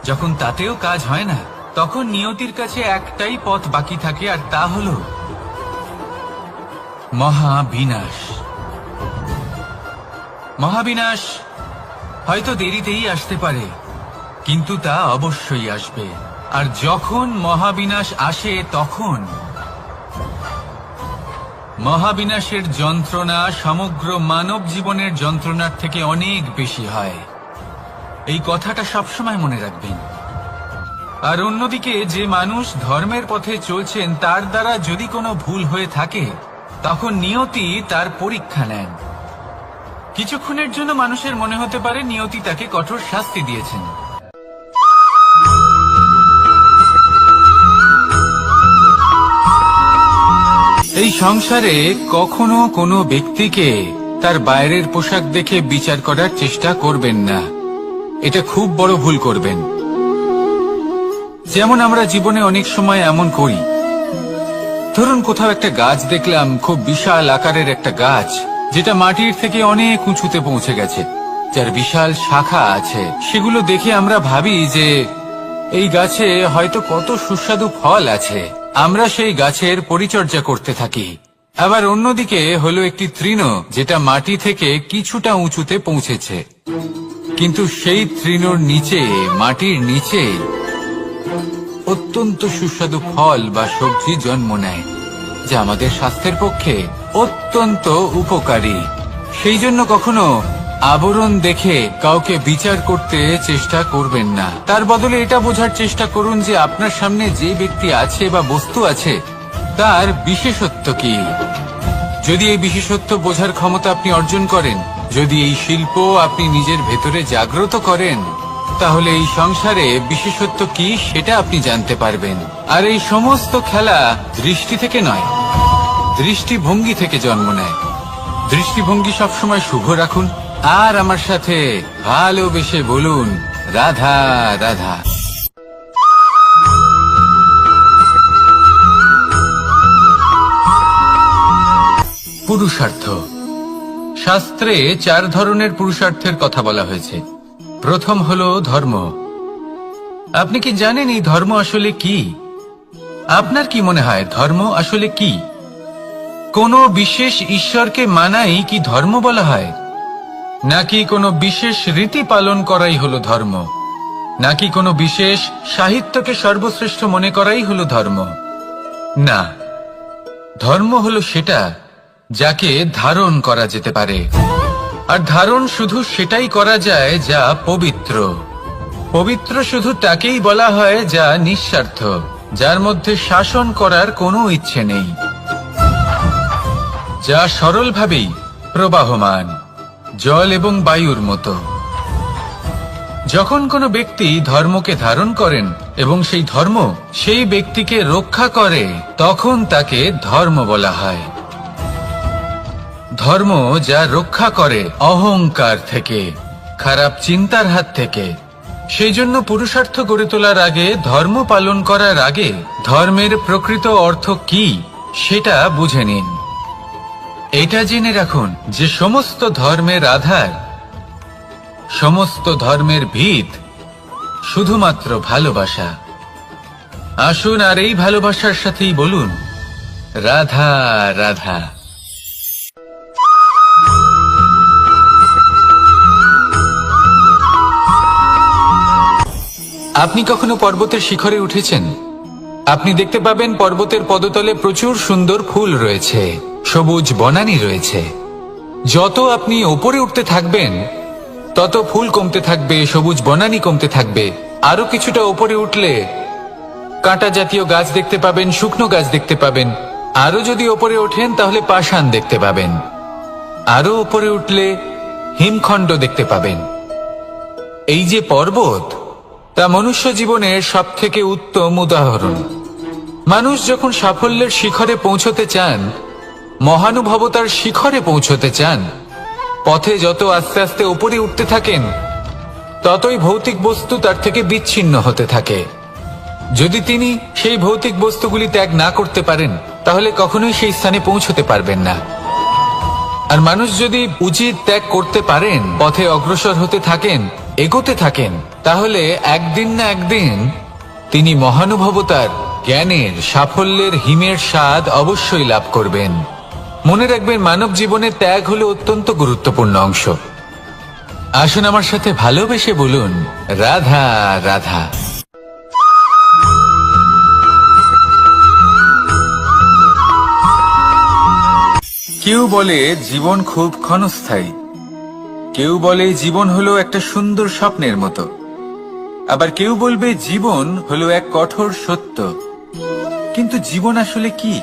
যখন তাতেও কাজ হয় না, তখন নিয়তির কাছে একটাই পথ বাকি থাকে, আর তা হল মহাবিনাশ। মহাবিনাশ হয়তো দেরিতেই আসতে পারে, কিন্তু তা অবশ্যই আসবে। আর যখন মহাবিনাশ আসে, তখন মহাবিনাশের যন্ত্রণা সমগ্র মানব জীবনের যন্ত্রণার থেকে অনেক বেশি হয়। এই কথাটা সবসময় মনে রাখবেন। আর অন্যদিকে যে মানুষ ধর্মের পথে চলছেন, তার দ্বারা যদি কোনো ভুল হয়ে থাকে, তখন নিয়তি তার পরীক্ষা নেন। কিছুক্ষণের জন্য মানুষের মনে হতে পারে নিয়তি তাকে কঠোর শাস্তি দিয়েছেন। এই সংসারে কখনো কোনো ব্যক্তিকে তার বাইরের পোশাক দেখে বিচার করার চেষ্টা করবেন না। এটা খুব বড় ভুল করবেন। যেমন আমরা জীবনে অনেক সময় এমন করি, ধরুন কোথাও একটা গাছ দেখলাম, খুব বিশাল আকারের একটা গাছ, যেটা মাটির থেকে অনেক উঁচুতে পৌঁছে গেছে, যার বিশাল শাখা আছে। সেগুলো দেখে আমরা ভাবি যে এই গাছে হয়তো কত সুস্বাদু ফল আছে। আমরা সেই গাছের পরিচর্যা করতে থাকি। আবার অন্যদিকে হলো একটি তৃণ, যেটা মাটি থেকে কিছুটা উঁচুতে পৌঁছেছে, কিন্তু সেই তৃণর নিচে, মাটির নিচে অত্যন্ত সুস্বাদু ফল বা সবজি জন্ম নেয়, যা আমাদের স্বাস্থ্যের পক্ষে অত্যন্ত উপকারী। সেই জন্য কখনো আবরণ দেখে কাউকে বিচার করতে চেষ্টা করবেন না। তার বদলে এটা বোঝার চেষ্টা করুন যে আপনার সামনে যে ব্যক্তি আছে বা বস্তু আছে, তার বিশেষত্ব কি। যদি এই বিশেষত্ব বোঝার ক্ষমতা আপনি অর্জন করেন, যদি এই শিল্প আপনি নিজের ভেতরে জাগ্রত করেন, তাহলে এই সংসারে বিশেষত্ব কি সেটা আপনি জানতে পারবেন। আর এই সমস্ত খেলা দৃষ্টি থেকে নয়, দৃষ্টিভঙ্গি থেকে জন্ম নেয়। দৃষ্টিভঙ্গি সবসময় শুভ রাখুন, আর আমার সাথে ভালোবেসে বলুন, রাধা রাধা। পুরুষার্থ। শাস্ত্রে 4 ধরনের পুরুষার্থের কথা বলা হয়েছে। প্রথম হলো ধর্ম। আপনি কি জানেন এই ধর্ম আসলে কি? আপনার কি মনে হয় ধর্ম আসলে কি? কোনো বিশেষ ঈশ্বরকে মানাই কি ধর্ম বলা হয়? নাকি কোনো বিশেষ রীতি পালন করাই হলো ধর্ম? নাকি কোনো বিশেষ সাহিত্যকে সর্বশ্রেষ্ঠ মনে করাই হলো ধর্ম? না, ধর্ম হলো সেটা যাকে ধারণ করা যেতে পারে। আর ধারণ শুধু সেটাই করা যায় যা পবিত্র। পবিত্র শুধু তাকেই বলা হয় যা নিঃস্বার্থ, যার মধ্যে শাসন করার কোনো ইচ্ছে নেই, যা সরলভাবেই প্রবাহমান, জল এবং বায়ুর মতো। যখন কোনো ব্যক্তি ধর্মকে ধারণ করেন এবং সেই ধর্ম সেই ব্যক্তিকে রক্ষা করে, তখন তাকে ধর্ম বলা হয়। ধর্ম যা রক্ষা করে অহংকার থেকে, খারাপ চিন্তার হাত থেকে। সেই জন্য পুরুষার্থ গড়ে তোলার আগে, ধর্ম পালন করার আগে, ধর্মের প্রকৃত অর্থ কি সেটা বুঝে নিন। এটা জেনে রাখুন যে সমস্ত ধর্মের আধার, সমস্ত ধর্মের ভিত শুধুমাত্র ভালোবাসা। আসুন আর এই ভালোবাসার সাথেই বলুন রাধা রাধা। আপনি কখনো পর্বতের শিখরে উঠেছেন? আপনি দেখতে পাবেন পর্বতের পদতলে প্রচুর সুন্দর ফুল রয়েছে, সবুজ বনানী রয়েছে। যত আপনি ওপরে উঠতে থাকবেন তত ফুল কমতে থাকবে, সবুজ বনানী কমতে থাকবে। আরো কিছুটা ওপরে উঠলে কাঁটা জাতীয় গাছ দেখতে পাবেন, শুকনো গাছ দেখতে পাবেন। আরো যদি ওপরে ওঠেন তাহলে পাষাণ দেখতে পাবেন। আরো ওপরে উঠলে হিমখণ্ড দেখতে পাবেন। এই যে পর্বত, তা মনুষ্য জীবনের সব থেকে উত্তম উদাহরণ। মানুষ যখন সাফল্যের শিখরে পৌঁছতে চান, মহানুভবতার শিখরে পৌঁছতে চান, পথে যত আস্তে আস্তে উপরে উঠতে থাকেন, ততই ভৌতিক বস্তু তার থেকে বিচ্ছিন্ন হতে থাকে। যদি তিনি সেই ভৌতিক বস্তুগুলি ত্যাগ না করতে পারেন, তাহলে কখনোই সেই স্থানে পৌঁছতে পারবেন না। আর মানুষ যদি উচিত ত্যাগ করতে পারেন, পথে অগ্রসর হতে থাকেন, এগোতে থাকেন, তাহলে একদিন না একদিন তিনি মহানুভবতার, জ্ঞানের, সাফল্যের হিমের স্বাদ অবশ্যই লাভ করবেন। মনে রাখবেন, মানব জীবনে ত্যাগ হলো অত্যন্ত গুরুত্বপূর্ণ অংশ। আসুন আমার সাথে ভালোবেসে বলুন রাধা রাধা। কেউ বলে জীবন খুব ক্ষণস্থায়ী, কেউ বলে জীবন হলো একটা সুন্দর স্বপ্নের মতো, আবার কেউ বলবে জীবন হলো এক কঠোর সত্য। কিন্তু জীবন আসলে কি?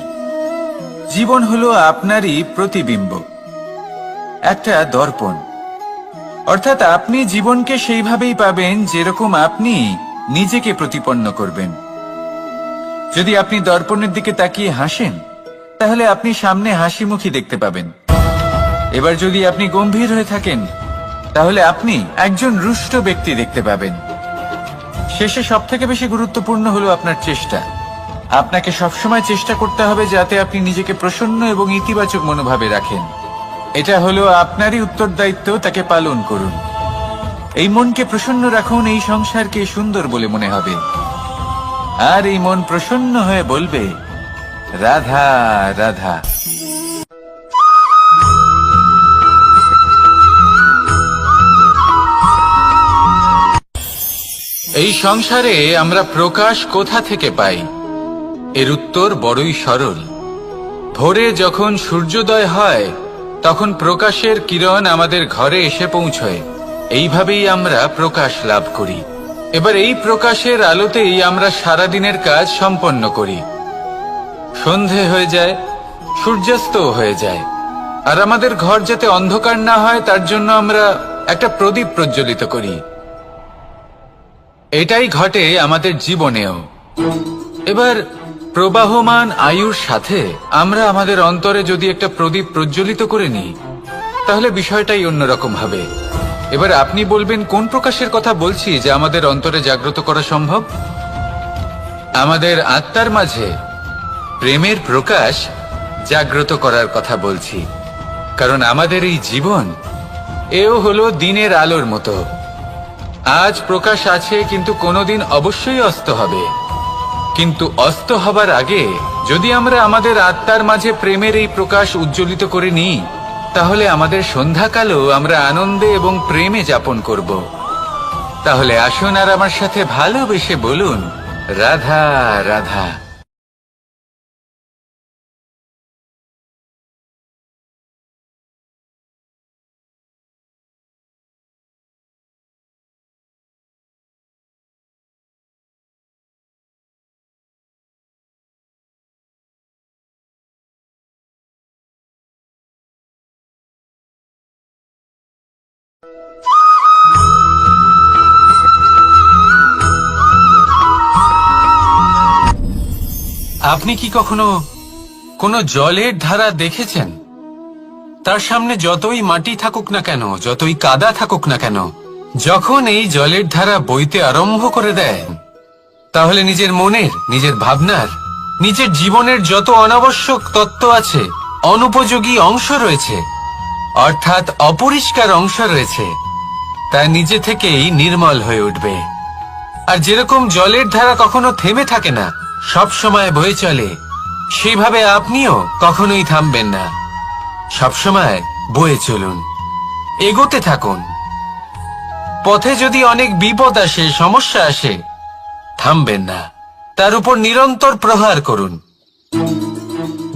জীবন হলো আপনারই প্রতিবিম্ব, একটা দর্পণ। অর্থাৎ আপনি জীবনকে সেইভাবেই পাবেন যেরকম আপনি নিজেকে প্রতিপন্ন করবেন। যদি আপনি দর্পণের দিকে তাকিয়ে হাসেন, তাহলে আপনি সামনে হাসি মুখী দেখতে পাবেন। এবার যদি আপনি গম্ভীর হয়ে থাকেন, তাহলে আপনি একজন রুষ্ট ব্যক্তি দেখতে পাবেন। শেষে সবথেকে বেশি গুরুত্বপূর্ণ হলো আপনার চেষ্টা। আপনাকে সবসময় চেষ্টা করতে হবে যাতে আপনি নিজেকে প্রসন্ন এবং ইতিবাচক মনোভাবে রাখেন। এটা হলো আপনারই উত্তরদায়িত্ব, তাকে পালন করুন। এই মনকে প্রসন্ন রাখুন, এই সংসারকে সুন্দর বলে মনে হবে। আর এই মন প্রসন্ন হয়ে বলবে রাধা রাধা। এই সংসারে আমরা প্রকাশ কোথা থেকে পাই? এর উত্তর বড়ই সরল। ভোরে যখন সূর্যোদয় হয়, তখন প্রকাশের কিরণ আমাদের ঘরে এসে পৌঁছয়। এইভাবেই আমরা প্রকাশ লাভ করি। এবার এই প্রকাশের আলোতেই আমরা সারাদিনের কাজ সম্পন্ন করি। সন্ধে হয়ে যায়, সূর্যাস্ত হয়ে যায়। আর আমাদের ঘর যাতে অন্ধকার না হয়, তার জন্য আমরা একটা প্রদীপ প্রজ্বলিত করি। এটাই ঘটে আমাদের জীবনেও। এবার প্রবাহমান আয়ুর সাথে আমরা আমাদের অন্তরে যদি একটা প্রদীপ প্রজ্বলিত করে নিই, তাহলে বিষয়টাই অন্যরকম হবে। এবার আপনি বলবেন, কোন প্রকাশের কথা বলছি যা আমাদের অন্তরে জাগ্রত করা সম্ভব? আমাদের আত্মার মাঝে প্রেমের প্রকাশ জাগ্রত করার কথা বলছি, কারণ আমাদের এই জীবন এও হলো দিনের আলোর মতো। আজ প্রকাশ আছে, কিন্তু কোনোদিন অবশ্যই অস্ত হবে। কিন্তু অস্ত হবার আগে যদি আমরা আমাদের আত্মার মাঝে প্রেমের এই প্রকাশ উজ্জ্বলিত করে নিই, তাহলে আমাদের সন্ধ্যাকালও আমরা আনন্দে এবং প্রেমে যাপন করব। তাহলে আসুন আর আমার সাথে ভালোবেসে বলুন, রাধা রাধা। আপনি কি কখনো কোনো জলের ধারা দেখেছেন? তার সামনে যতই মাটি থাকুক না কেন, যতই কাদা থাকুক না কেন, যখন এই জলের ধারা বইতে আরম্ভ করে দেয়, তাহলে নিজের মনের, নিজের ভাবনার, নিজের জীবনের যত অনাবশ্যক তত্ত্ব আছে, অনুপযোগী অংশ রয়েছে, অর্থাৎ অপরিষ্কার অংশ রয়েছে, তা নিজে থেকেই নির্মল হয়ে উঠবে। আর যেরকম জলের ধারা কখনো থেমে থাকে না, সব সময় বয়ে চলে, সেইভাবে আপনিও কখনোই থামবেন না। সবসময় বয়ে চলুন, এগোতে থাকুন। পথে যদি অনেক বিপদ আসে, সমস্যা আসে, থামবেন না, তার উপর নিরন্তর প্রহার করুন,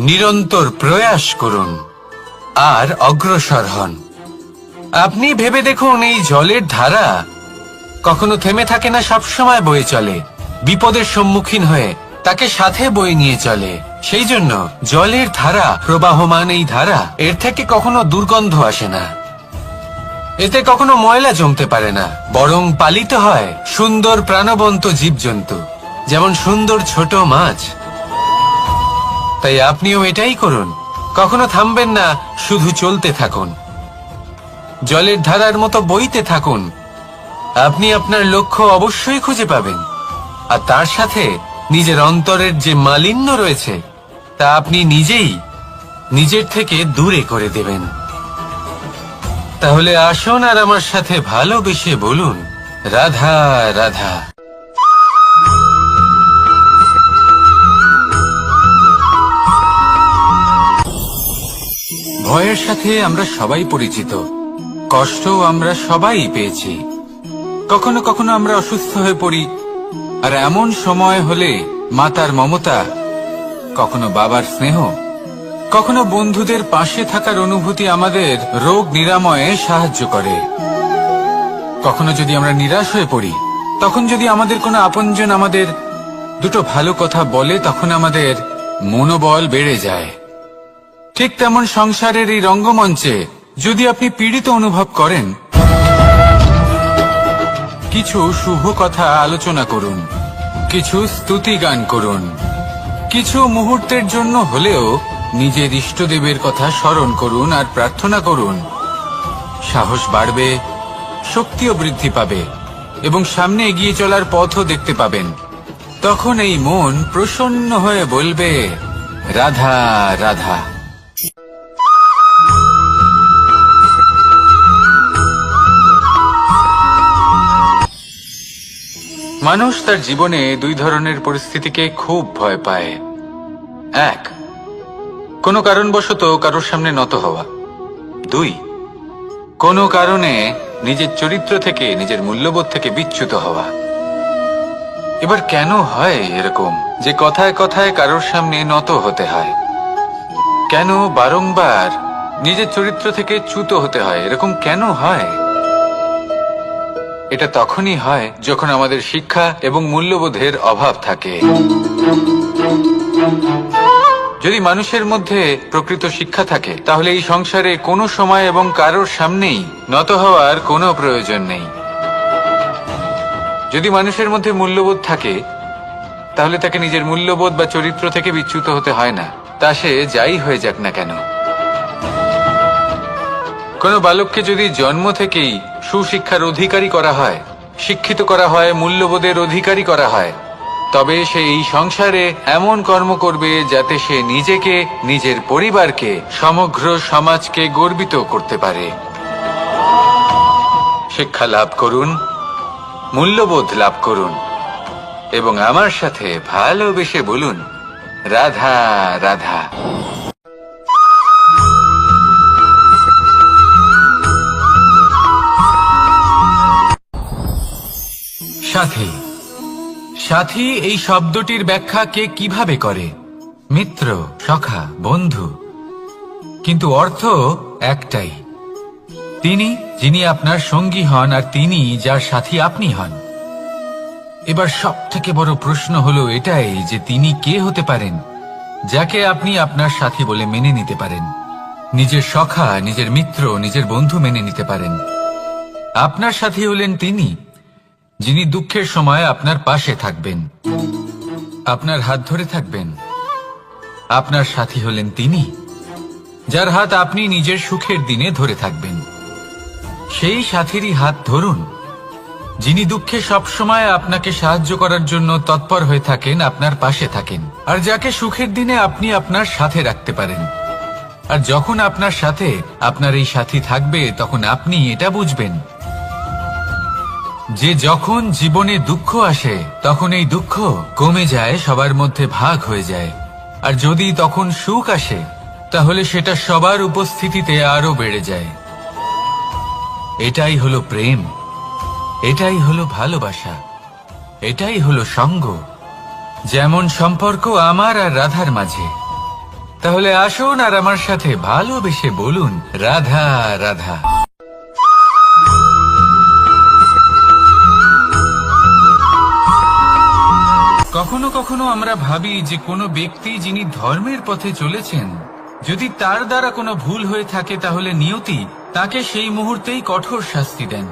নিরন্তর প্রয়াস করুন আর অগ্রসর হন। আপনি ভেবে দেখুন, এই জলের ধারা কখনো থেমে থাকে না, সবসময় বয়ে চলে, বিপদের সম্মুখীন হয়ে তাকে সাথে বয়ে নিয়ে চলে। সেই জন্য জলের ধারা, প্রবাহমান এই ধারা, এর থেকে কখনো দুর্গন্ধ আসে না, এতে কখনো ময়লা জমতে পারে না, বরং পালিত হয় সুন্দর প্রাণবন্ত জীবজন্তু, যেমন সুন্দর ছোট মাছ। তাই আপনিও এটাই করুন, কখনো থামবেন না, শুধু চলতে থাকুন, জলের ধারার মতো বইতে থাকুন। আপনি আপনার লক্ষ্য অবশ্যই খুঁজে পাবেন, আর তার সাথে নিজের অন্তরের যে মালিন্য রয়েছে, তা আপনি নিজেই নিজের থেকে দূরে করে দেবেন। তাহলে আসুন আর আমার সাথে ভালোবেসে বলুন, রাধা রাধা। ভয়ের সাথে আমরা সবাই পরিচিত, কষ্টও আমরা সবাই পেয়েছি। কখনো কখনো আমরা অসুস্থ হয়ে পড়ি, আর এমন সময় হলে মাতার মমতা, কখনো বাবার স্নেহ, কখনো বন্ধুদের পাশে থাকার অনুভূতি আমাদের রোগ নিরাময়ে সাহায্য করে। কখনো যদি আমরা নিরাশ হয়ে পড়ি, তখন যদি আমাদের কোনো আপনজন আমাদের দুটো ভালো কথা বলে, তখন আমাদের মনোবল বেড়ে যায়। ঠিক তেমন সংসারের এই রঙ্গমঞ্চে যদি আপনি পীড়িত অনুভব করেন, কিছু শুভ কথা আলোচনা করুন, কিছু স্তুতি গান করুন, কিছু মুহূর্তের জন্য হলেও নিজের ইষ্টদেবের কথা স্মরণ করুন আর প্রার্থনা করুন। সাহস বাড়বে, শক্তিও বৃদ্ধি পাবে এবং সামনে এগিয়ে চলার পথও দেখতে পাবেন। তখন এই মন প্রসন্ন হয়ে বলবে, রাধা রাধা। মানুষ তার জীবনে দুই ধরনের পরিস্থিতিকে খুব ভয় পায়। এক, কোনো কারণবশত কারোর সামনে নত হওয়া। দুই, কোনো কারণে নিজের চরিত্র থেকে, নিজের মূল্যবোধ থেকে বিচ্যুত হওয়া। এবার কেন হয় এরকম যে কথায় কথায় কারোর সামনে নত হতে হয়? কেন বারংবার নিজের চরিত্র থেকে চ্যুত হতে হয়? এরকম কেন হয়? এটা তখনই হয় যখন আমাদের শিক্ষা এবং মূল্যবোধের অভাব থাকে। যদি মানুষের মধ্যে প্রকৃত শিক্ষা থাকে, তাহলে এই সংসারে কোনো সময় এবং কারোর সামনেই নত হওয়ার কোনো প্রয়োজন নেই। যদি মানুষের মধ্যে মূল্যবোধ থাকে, তাহলে তাকে নিজের মূল্যবোধ বা চরিত্র থেকে বিচ্যুত হতে হয় না, তা সে যাই হয়ে যাক না কেন। কোনো বালককে যদি জন্ম থেকেই সুশিক্ষার অধিকারী করা হয়, শিক্ষিত করা হয়, মূল্যবোধের অধিকারী করা হয়, তবে সে এই সংসারে এমন কর্ম করবে যাতে সে নিজেকে, নিজের পরিবারকে, সমগ্র সমাজকে গর্বিত করতে পারে। শিক্ষা লাভ করুন, মূল্যবোধ লাভ করুন এবং আমার সাথে ভালোবেসে বলুন, রাধা রাধা। সাথী। সাথী এই শব্দটির ব্যাখ্যা কে কিভাবে করে? মিত্র, সখা, বন্ধু, কিন্তু অর্থ একটাই। তিনি যিনি আপনার সঙ্গী হন আর তিনি যার সাথী আপনি হন। এবার সব থেকে বড় প্রশ্ন হলো এটাই যে তিনি কে হতে পারেন যাকে আপনি আপনার সাথী বলে মেনে নিতে পারেন, নিজের সখা, নিজের মিত্র, নিজের বন্ধু মেনে নিতে পারেন। আপনার সাথী হলেন তিনি যিনি দুঃখের সময় আপনার পাশে থাকবেন, আপনার হাত ধরে থাকবেন। আপনার সাথী হলেন তিনি যার হাত আপনি নিজের সুখের দিনে ধরে থাকবেন। সেই সাথীরই হাত ধরুন যিনি দুঃখে সবসময় আপনাকে সাহায্য করার জন্য তৎপর হয়ে থাকেন, আপনার পাশে থাকেন, আর যাকে সুখের দিনে আপনি আপনার সাথে রাখতে পারেন। আর যখন আপনার সাথে আপনার এই সাথী থাকবে তখন আপনি এটা বুঝবেন যে যখন জীবনে দুঃখ আসে তখন এই দুঃখ কমে যায়, সবার মধ্যে ভাগ হয়ে যায়। আর যদি তখন সুখ আসে তাহলে সেটা সবার উপস্থিতিতে আরো বেড়ে যায়। এটাই হলো প্রেম, এটাই হলো ভালোবাসা, এটাই হলো সঙ্গ। যেমন সম্পর্ক আমার আর রাধার মাঝে। তাহলে আসুন আর আমার সাথে ভালোবেসে বলুন, রাধা রাধা। কখনো কখনো আমরা ভাবি যে কোনো ব্যক্তি যিনি ধর্মের পথে চলেছেন, যদি তার দ্বারা কোনো ভুল হয়ে থাকে তাহলে নিয়তি তাকে সেই মুহূর্তেই কঠোর শাস্তি দেন।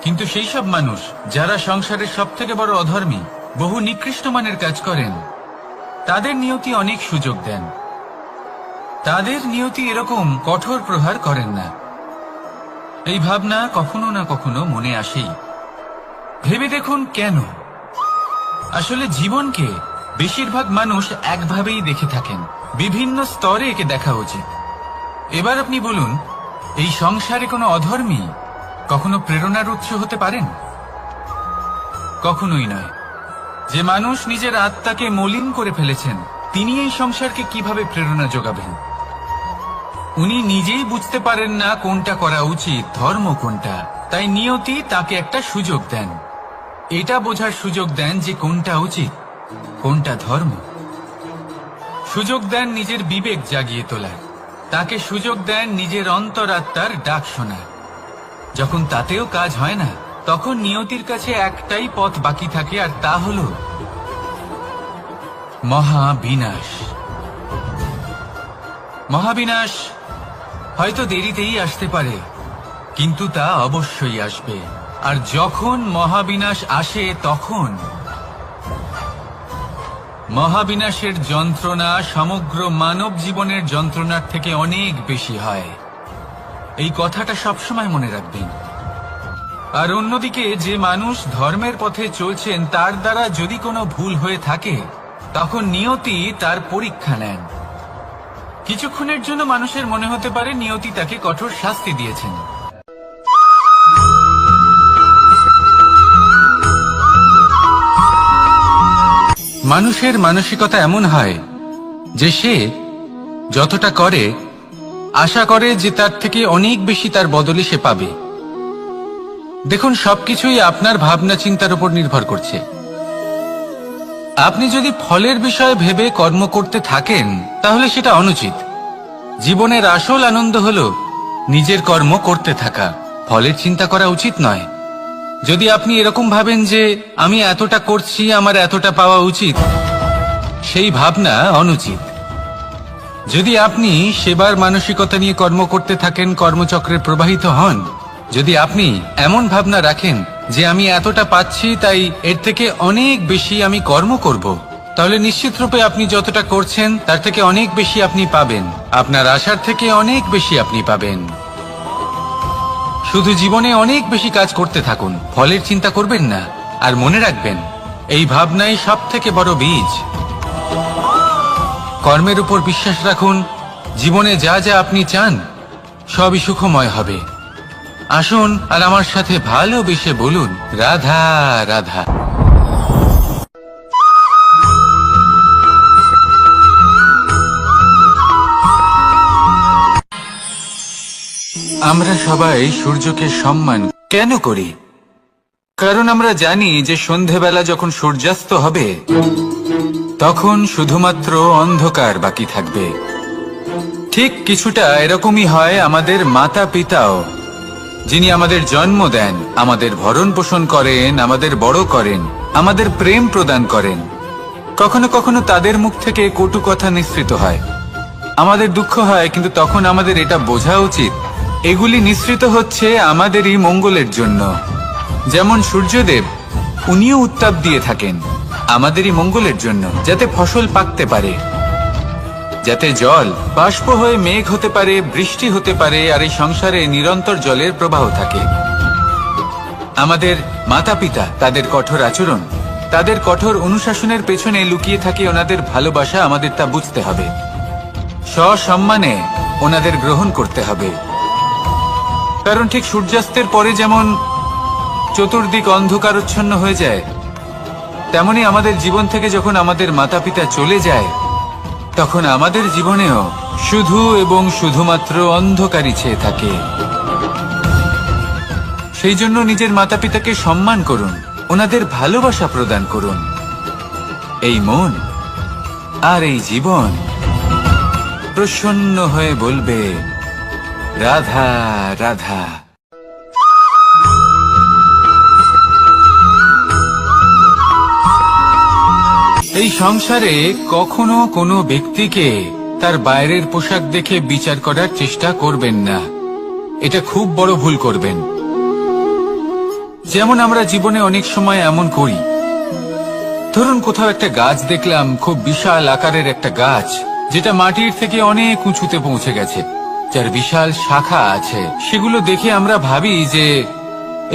কিন্তু সেই সব মানুষ যারা সংসারের সব থেকে বড় অধর্মী, বহু নিকৃষ্ট মানের কাজ করেন, তাদের নিয়তি অনেক সুযোগ দেন। তাদের নিয়তি এরকম কঠোর প্রহার করেন না। এই ভাবনা কখনো না কখনো মনে আসেই। ভেবে দেখুন কেন? আসলে জীবনকে বেশিরভাগ মানুষ একভাবেই দেখে থাকেন, বিভিন্ন স্তরে একে দেখা উচিত। এবার আপনি বলুন, এই সংসারে কোনো অধর্মী কখনো প্রেরণার উৎস হতে পারেন? কখনোই নয়। যে মানুষ নিজের আত্মাকে মলিন করে ফেলেছেন তিনি এই সংসারকে কিভাবে প্রেরণা যোগাবেন? উনি নিজেই বুঝতে পারেন না কোনটা করা উচিত, ধর্ম কোনটা। তাই নিয়তি তাকে একটা সুযোগ দেন, এটা বোঝার সুযোগ দেন যে কোনটা উচিত, কোনটা ধর্ম। সুযোগ দেন নিজের বিবেক জাগিয়ে তোলার, তাকে সুযোগ দেন নিজের অন্তরাত্মার ডাক শোনার। যখন তাতেও কাজ হয় না তখন নিয়তির কাছে একটাই পথ বাকি থাকে, আর তা হল মহাবিনাশ। মহাবিনাশ হয়তো দেরিতেই আসতে পারে, কিন্তু তা অবশ্যই আসবে। আর যখন মহাবিনাশ আসে তখন মহাবিনাশের যন্ত্রণা সমগ্র মানব জীবনের যন্ত্রণার থেকে অনেক বেশি হয়। এই কথাটা সবসময় মনে রাখবেন। আর অন্যদিকে যে মানুষ ধর্মের পথে চলছেন তার দ্বারা যদি কোনো ভুল হয়ে থাকে তখন নিয়তি তার পরীক্ষা নেন। কিছুক্ষণের জন্য মানুষের মনে হতে পারে নিয়তি তাকে কঠোর শাস্তি দিয়েছেন। মানুষের মানসিকতা এমন হয় যে সে যতটা করে আশা করে যে তার থেকে অনেক বেশি তার বদলে সে পাবে। দেখুন, সবকিছুই আপনার ভাবনা চিন্তার উপর নির্ভর করছে। আপনি যদি ফলের বিষয়ে ভেবে কর্ম করতে থাকেন তাহলে সেটা অনুচিত। জীবনের আসল আনন্দ হলো নিজের কর্ম করতে থাকা, ফলের চিন্তা করা উচিত নয়। যদি আপনি এরকম ভাবেন যে আমি এতটা করছি, আমার এতটা পাওয়া উচিত, সেই ভাবনা অনুচিত। যদি আপনি সেবার মানসিকতা নিয়ে কর্ম করতে থাকেন, কর্মচক্রে প্রবাহিত হন, যদি আপনি এমন ভাবনা রাখেন যে আমি এতটা পাচ্ছি তাই এর থেকে অনেক বেশি আমি কর্ম করব, তাহলে নিশ্চিত রূপে আপনি যতটা করছেন তার থেকে অনেক বেশি আপনি পাবেন, আপনার আশার থেকে অনেক বেশি আপনি পাবেন। শুধু জীবনে অনেক বেশি কাজ করতে থাকুন, ফলের চিন্তা করবেন না। আর মনে রাখবেন, এই ভাবনাই সব থেকে বড় বীজ। কর্মের উপর বিশ্বাস রাখুন, জীবনে যা যা আপনি চান সবই সুখময় হবে। আসুন আর আমার সাথে ভালোবেসে বলুন, রাধা রাধা। আমরা সবাই সূর্যকে সম্মান কেন করি? কারণ আমরা জানি যে সন্ধেবেলা যখন সূর্যাস্ত হবে তখন শুধুমাত্র অন্ধকার বাকি থাকবে। ঠিক কিছুটা এরকমই হয় আমাদের মাতা পিতাও, যিনি আমাদের জন্ম দেন, আমাদের ভরণ পোষণ করেন, আমাদের বড় করেন, আমাদের প্রেম প্রদান করেন। কখনো কখনো তাদের মুখ থেকে কটু কথা নিঃসৃত হয়, আমাদের দুঃখ হয়, কিন্তু তখন আমাদের এটা বোঝা উচিত এগুলি নিঃসৃত হচ্ছে আমাদেরই মঙ্গলের জন্য। যেমন সূর্যদেব, উনিও উত্তাপ দিয়ে থাকেন আমাদেরই মঙ্গলের জন্য, যাতে ফসল পাকতে পারে, যাতে জল বাষ্প হয়ে মেঘ হতে পারে, বৃষ্টি হতে পারে, আর এই সংসারে নিরন্তর জলের প্রবাহ থাকে। আমাদের মাতা পিতা, তাদের কঠোর আচরণ, তাদের কঠোর অনুশাসনের পেছনে লুকিয়ে থাকে ওনাদের ভালোবাসা। আমাদের তা বুঝতে হবে, সসম্মানে ওনাদের গ্রহণ করতে হবে। কারণ ঠিক সূর্যাস্তের পরে যেমন চতুর্দিক অন্ধকারচ্ছন্ন হয়ে যায়, তেমনি আমাদের জীবন থেকে যখন আমাদের মাতা পিতা চলে যায় তখন আমাদের জীবনেও শুধু এবং শুধুমাত্র অন্ধকারই ছেয়ে থাকে। সেই জন্য নিজের মাতা পিতাকে সম্মান করুন, ওনাদের ভালোবাসা প্রদান করুন। এই মন আর এই জীবন প্রসন্ন হয়ে বলবে, রাধা রাধা। এই সংসারে কখনো কোনো ব্যক্তিকে তার বাইরের পোশাক দেখে বিচার করার চেষ্টা করবেন না, এটা খুব বড় ভুল করবেন। যেমন আমরা জীবনে অনেক সময় এমন করি, ধরুন কোথাও একটা গাছ দেখলাম, খুব বিশাল আকারের একটা গাছ, যেটা মাটির থেকে অনেক উঁচুতে পৌঁছে গেছে, যার বিশাল শাখা আছে। সেগুলো দেখে আমরা ভাবি যে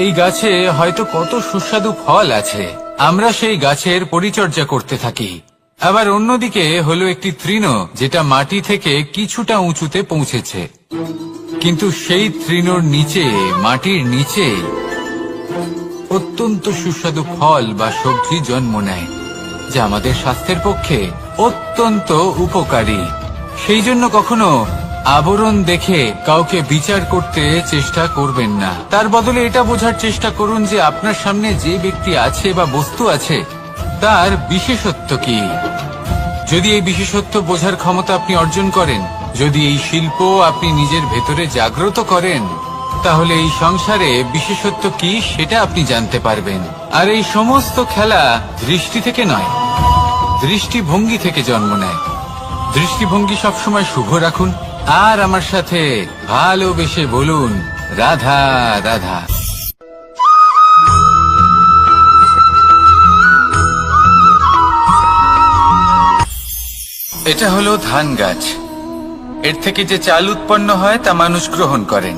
এই গাছে হয়তো কত সুস্বাদু ফল আছে, আমরা সেই গাছের পরিচর্যা করতে থাকি। আবার অন্যদিকে হলো একটি তৃণ, যেটা মাটি থেকে কিছুটা উঁচুতে পৌঁছেছে, কিন্তু সেই তৃণর নিচে, মাটির নিচে অত্যন্ত সুস্বাদু ফল বা সবজি জন্ম নেয়, যা আমাদের স্বাস্থ্যের পক্ষে অত্যন্ত উপকারী। সেই জন্য কখনো আবরণ দেখে কাউকে বিচার করতে চেষ্টা করবেন না। তার বদলে এটা বোঝার চেষ্টা করুন যে আপনার সামনে যে ব্যক্তি আছে বা বস্তু আছে তার বিশেষত্ব কি। যদি এই বিশেষত্ব বোঝার ক্ষমতা আপনি অর্জন করেন, যদি এই শিল্প আপনি নিজের ভেতরে জাগ্রত করেন, তাহলে এই সংসারে বিশেষত্ব কি সেটা আপনি জানতে পারবেন। আর এই সমস্ত খেলা দৃষ্টি থেকে নয়, দৃষ্টিভঙ্গি থেকে জন্ম নেয়। দৃষ্টিভঙ্গি সবসময় শুভ রাখুন আর আমার সাথে ভালোবেসে বলুন, রাধা রাধা। এটা হলো ধান গাছ, এর থেকে যে চাল উৎপন্ন হয় তা মানুষ গ্রহণ করেন।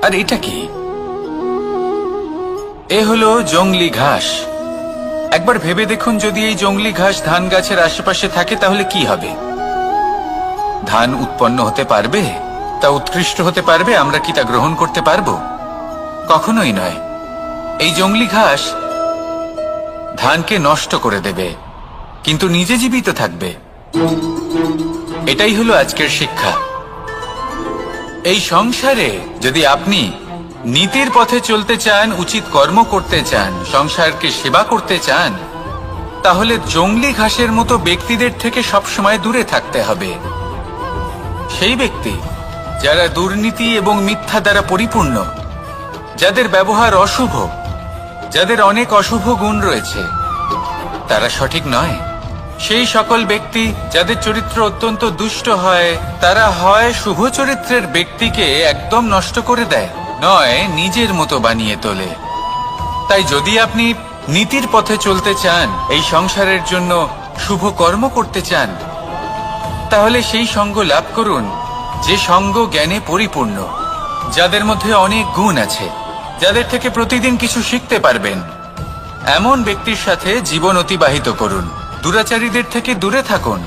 আর এটা কি? এ হলো জংলি ঘাস। একবার ভেবে দেখুন, যদি এই জংলি ঘাস ধান গাছের আশেপাশে থাকে তাহলে কি হবে? ধান উৎপন্ন হতে পারবে? তা উৎকৃষ্ট হতে পারবে? আমরা কি তা গ্রহণ করতে পারবো? কখনোই নয়। এই জংলি ঘাস ধানকে নষ্ট করে দেবে, কিন্তু নিজে জীবিত থাকবে। এটাই হলো আজকের শিক্ষা। এই সংসারে যদি আপনি নীতির পথে চলতে চান, উচিত কর্ম করতে চান, সংসারকে সেবা করতে চান, তাহলে জংলি ঘাসের মতো ব্যক্তিদের থেকে সবসময় দূরে থাকতে হবে। সেই ব্যক্তি যারা দুর্নীতি এবং মিথ্যা দ্বারা পরিপূর্ণ, যাদের ব্যবহার অশুভ, যাদের অনেক অশুভ গুণ রয়েছে, তারা সঠিক নয়। সেই সকল ব্যক্তি যাদের চরিত্র অত্যন্ত দুষ্ট হয়, তারা হয় শুভ চরিত্রের ব্যক্তিকে একদম নষ্ট করে দেয়, নয় নিজের মতো বানিয়ে তোলে। তাই যদি আপনি নীতির পথে চলতে চান, এই সংসারের জন্য শুভ কর্ম করতে চান, তাহলে সেই সঙ্গ লাভ করুন যে সঙ্গ জ্ঞানে পরিপূর্ণ, যাদের মধ্যে অনেক গুণ আছে, যাদের থেকে প্রতিদিন কিছু শিখতে পারবেন, এমন ব্যক্তির সাথে জীবন অতিবাহিত করুন, দুরাচারীদের থেকে দূরে থাকুন।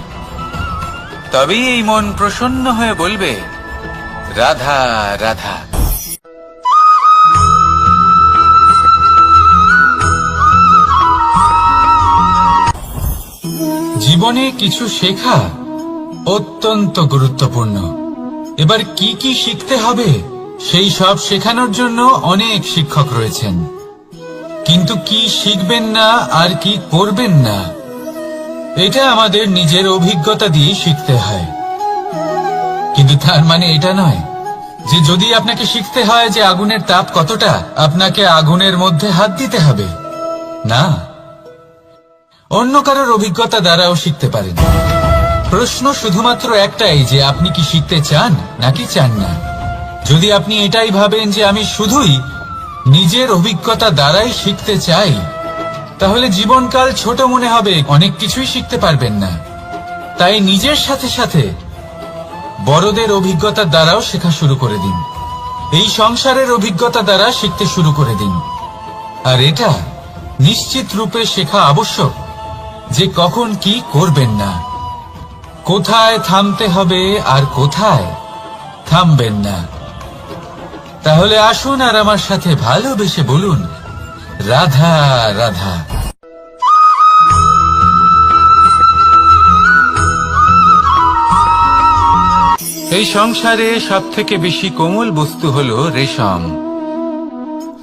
তবেই এই মন প্রসন্ন হয়ে বলবে, রাধা রাধা। জীবনে কিছু শেখা অত্যন্ত গুরুত্বপূর্ণ। এবার কি কি শিখতে হবে সেই সব শেখানোর জন্য অনেক শিক্ষক রয়েছেন, কিন্তু কি শিখবেন না আর কি করবেন না এটা আমাদের নিজের অভিজ্ঞতা দিয়ে শিখতে হয়। কিন্তু তার মানে এটা নয় যে যদি আপনাকে শিখতে হয় যে আগুনের তাপ কতটা, আপনাকে আগুনের মধ্যে হাত দিতে হবে। না, অন্য কারোর অভিজ্ঞতা দ্বারাও শিখতে পারেন। প্রশ্ন শুধুমাত্র একটাই যে আপনি কি শিখতে চান নাকি চান না। যদি আপনি এটাই ভাবেন যে আমি শুধুই নিজের অভিজ্ঞতা দ্বারাই শিখতে চাই, তাহলে জীবনকাল ছোট মনে হবে, অনেক কিছুই শিখতে পারবেন না। তাই নিজের সাথে সাথে বড়দের অভিজ্ঞতা দ্বারাও শেখা শুরু করে দিন। এই সংসারের অভিজ্ঞতা দ্বারা শিখতে শুরু করে দিন। আর এটা নিশ্চিত রূপে শেখা আবশ্যক যে কখন কি করবেন না, কোথায় থামতে হবে আর কোথায় থামবেন না। তাহলে আসুন আর আমার সাথে ভালোবেসে বলুন, রাধা রাধা। এই সংসারে সবথেকে বেশি কোমল বস্তু হলো রেশম।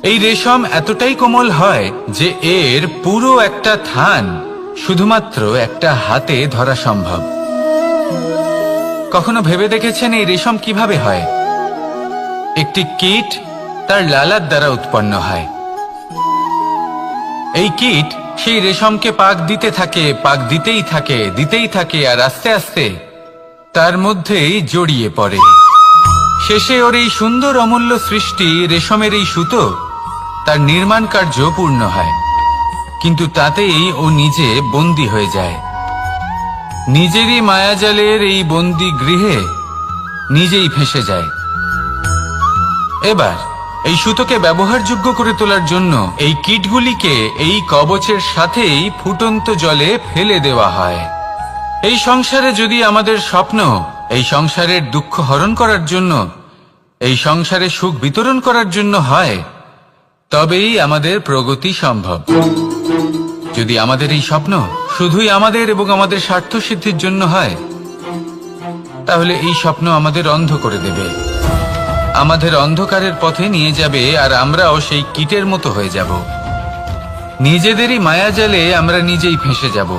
এই রেশম এতটাই কোমল হয় যে এর পুরো একটা থান শুধুমাত্র একটা হাতে ধরা সম্ভব। কখনো ভেবে দেখেছেন এই রেশম কিভাবে হয়? একটি কীট তার লালার দ্বারা উৎপন্ন হয়। এই কীট সেই রেশমকে পাক দিতে থাকে, পাক দিতেই থাকে আর আস্তে আস্তে তার মধ্যেই জড়িয়ে পড়ে। শেষে ওর এই সুন্দর অমূল্য সৃষ্টি রেশমের এই সুতো তার নির্মাণ কার্য পূর্ণ হয়, কিন্তু তাতেই ও নিজে বন্দী হয়ে যায়। নিজেরই মায়াজালের এই বন্দী গৃহে নিজেই ফেঁসে যায়। এবার এই সুতোকে ব্যবহারযোগ্য করে তোলার জন্য এই কীটগুলিকে এই কবচের সাথেই ফুটন্ত জলে ফেলে দেওয়া হয়। এই সংসারে যদি আমাদের স্বপ্ন এই সংসারের দুঃখ হরণ করার জন্য, এই সংসারে সুখ বিতরণ করার জন্য হয়, তবেই আমাদের প্রগতি সম্ভব। যদি আমাদের এই স্বপ্ন শুধুই আমাদের এবং আমাদের স্বার্থ সিদ্ধির জন্য হয়, তাহলে এই স্বপ্ন আমাদের অন্ধ করে দেবে, আমাদের অন্ধকারের পথে নিয়ে যাবে, আর আমরাও সেই কীটের মতো হয়ে যাব। নিজেদেরই মায়াজালে আমরা নিজেই ফেঁসে যাব,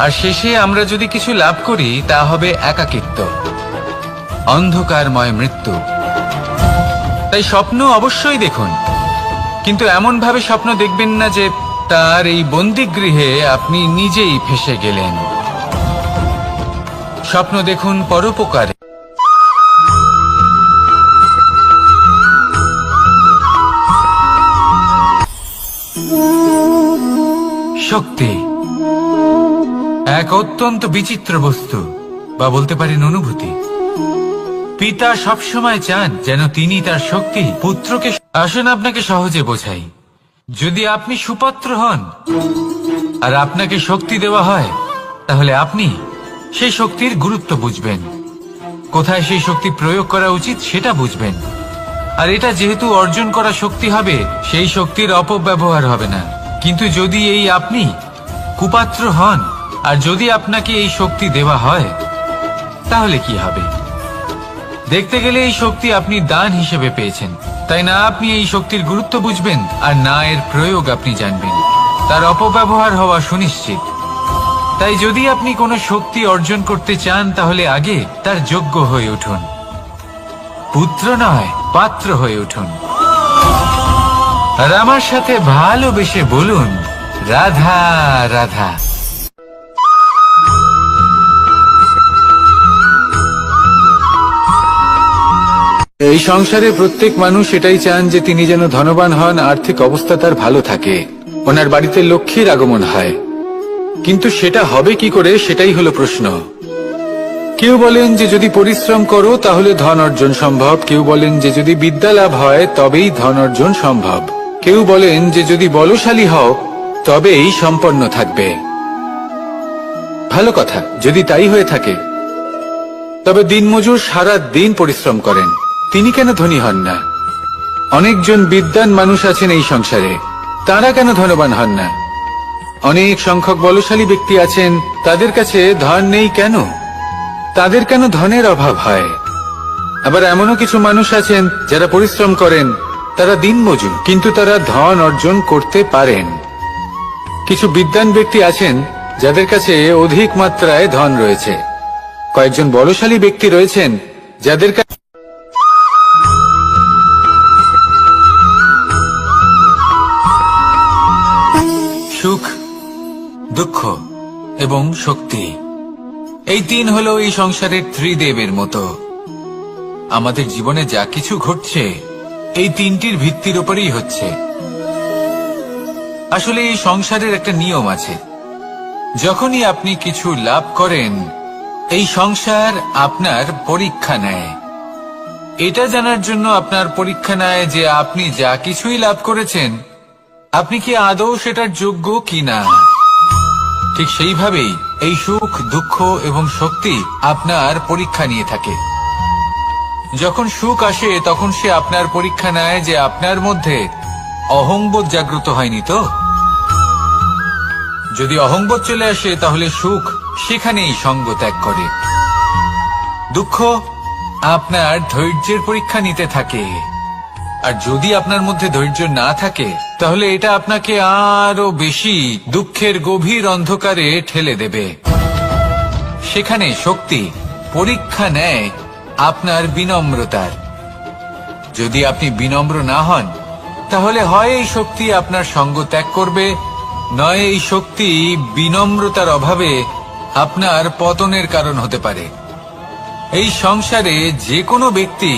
আর শেষে আমরা যদি কিছু লাভ করি তা হবে একাকিত্ব, অন্ধকারময় মৃত্যু। তাই স্বপ্ন অবশ্যই দেখুন, কিন্তু এমন ভাবে স্বপ্ন দেখবেন না যে তার এই বন্দিগৃহে আপনি নিজেই ফেঁসে গেলেন। স্বপ্ন দেখুন পরোপকারে। শক্তি এক অত্যন্ত বিচিত্র বস্তু, বা বলতে পারেন অনুভূতি। পিতা সবসময় চান যেন তিনি তার শক্তি পুত্রকে। আসুন আপনাকে সহজে বোঝাই। যদি আপনি সুপাত্র হন আর আপনাকে শক্তি দেওয়া হয়, তাহলে আপনি সেই শক্তির গুরুত্ব বুঝবেন, কোথায় সেই শক্তি প্রয়োগ করা উচিত সেটা বুঝবেন। আর এটা যেহেতু অর্জন করা শক্তি হবে, সেই শক্তির অপব্যবহার হবে না। কিন্তু যদি এই আপনি কুপাত্র হন আর যদি আপনাকে এই শক্তি দেওয়া হয়, তাহলে কি হবে? দেখতে গেলে এই শক্তি আপনি দান হিসেবে পেয়েছেন, তাই না আপনি এই শক্তির গুরুত্ব বুঝবেন আর না এর প্রয়োগ আপনি জানবেন। তার অপব্যবহার হওয়া সুনিশ্চিত। তাই যদি আপনি কোনো শক্তি অর্জন করতে চান, তাহলে আগে তার যোগ্য হয়ে উঠুন, পুত্র নয় পাত্র হয়ে উঠুন। আর আমার সাথে ভালোবেসে বলুন, রাধা রাধা। এই সংসারে প্রত্যেক মানুষ এটাই চান যে তিনি যেন ধনবান হন, আর্থিক অবস্থা তার ভালো থাকে, ওনার বাড়িতে লক্ষ্মীর আগমন হয়। কিন্তু সেটা হবে কি করে, সেটাই হলো প্রশ্ন। কেউ বলেন যে যদি পরিশ্রম করো তাহলে ধন অর্জন সম্ভব, কেউ বলেন যে যদি বিদ্যা লাভ হয় তবেই ধন অর্জন সম্ভব, কেউ বলেন যে যদি বলশালী হও তবেই সম্পন্ন থাকবে। ভালো কথা, যদি তাই হয়ে থাকে, তবে দিনমজুর সারা দিন পরিশ্রম করেন, তিনি কেন ধনী হন না? অনেকজন বিদ্বান মানুষ আছেন এই সংসারে, তারা কেন ধনবান হন না? অনেক সংখ্যক বলশালী ব্যক্তি আছেন, তাদের কাছে ধন নেই কেন? তাদের কেন ধনের অভাব হয়? আবার এমনও কিছু মানুষ আছেন যারা পরিশ্রম করেন, তারা দিনমজুর, কিন্তু তারা ধন অর্জন করতে পারেন। কিছু বিদ্বান ব্যক্তি আছেন যাদের কাছে অধিক মাত্রায় ধন রয়েছে। কয়েকজন বলশালী ব্যক্তি রয়েছেন যাদের কাছে সুখ, দুঃখ এবং শক্তি, এই তিন হলো এই সংসারের ত্রিদেবের মতো। আমাদের জীবনে যা কিছু ঘটছে এই তিনটির ভিত্তির উপরেই হচ্ছে। আসলে এই সংসারের একটা নিয়ম আছে, যখনই আপনি কিছু লাভ করেন এই সংসার আপনার পরীক্ষা নেয়। এটা জানার জন্য আপনার পরীক্ষা নেয় যে আপনি যা কিছুই লাভ করেছেন আপনি কি আদৌ সেটার যোগ্য কিনা। ঠিক সেইভাবেই এই সুখ, দুঃখ এবং শক্তি আপনার পরীক্ষা নিয়ে থাকে। যখন সুখ আসে তখন সে আপনার পরীক্ষা নেয় যে আপনার মধ্যে অহংবোধ জাগ্রত হয়নি তো। যদি অহংবোধ চলে আসে তাহলে সুখ সেখানেই সঙ্গ ত্যাগ করে। দুঃখ আপনার ধৈর্যের পরীক্ষা নিতে থাকে, আর যদি আপনার মধ্যে ধৈর্য না থাকে তাহলে এটা আপনাকে আরো বেশি দুঃখের গভীর অন্ধকারে ঠেলে দেবে। সেখানে শক্তি পরীক্ষা নেয় আপনার বিনম্রতার। যদি আপনি বিনম্র না হন তাহলে হয় এই শক্তি আপনার সঙ্গ ত্যাগ করবে, নয় এই শক্তি বিনম্রতার অভাবে আপনার পতনের কারণ হতে পারে। এই সংসারে যে কোনো ব্যক্তি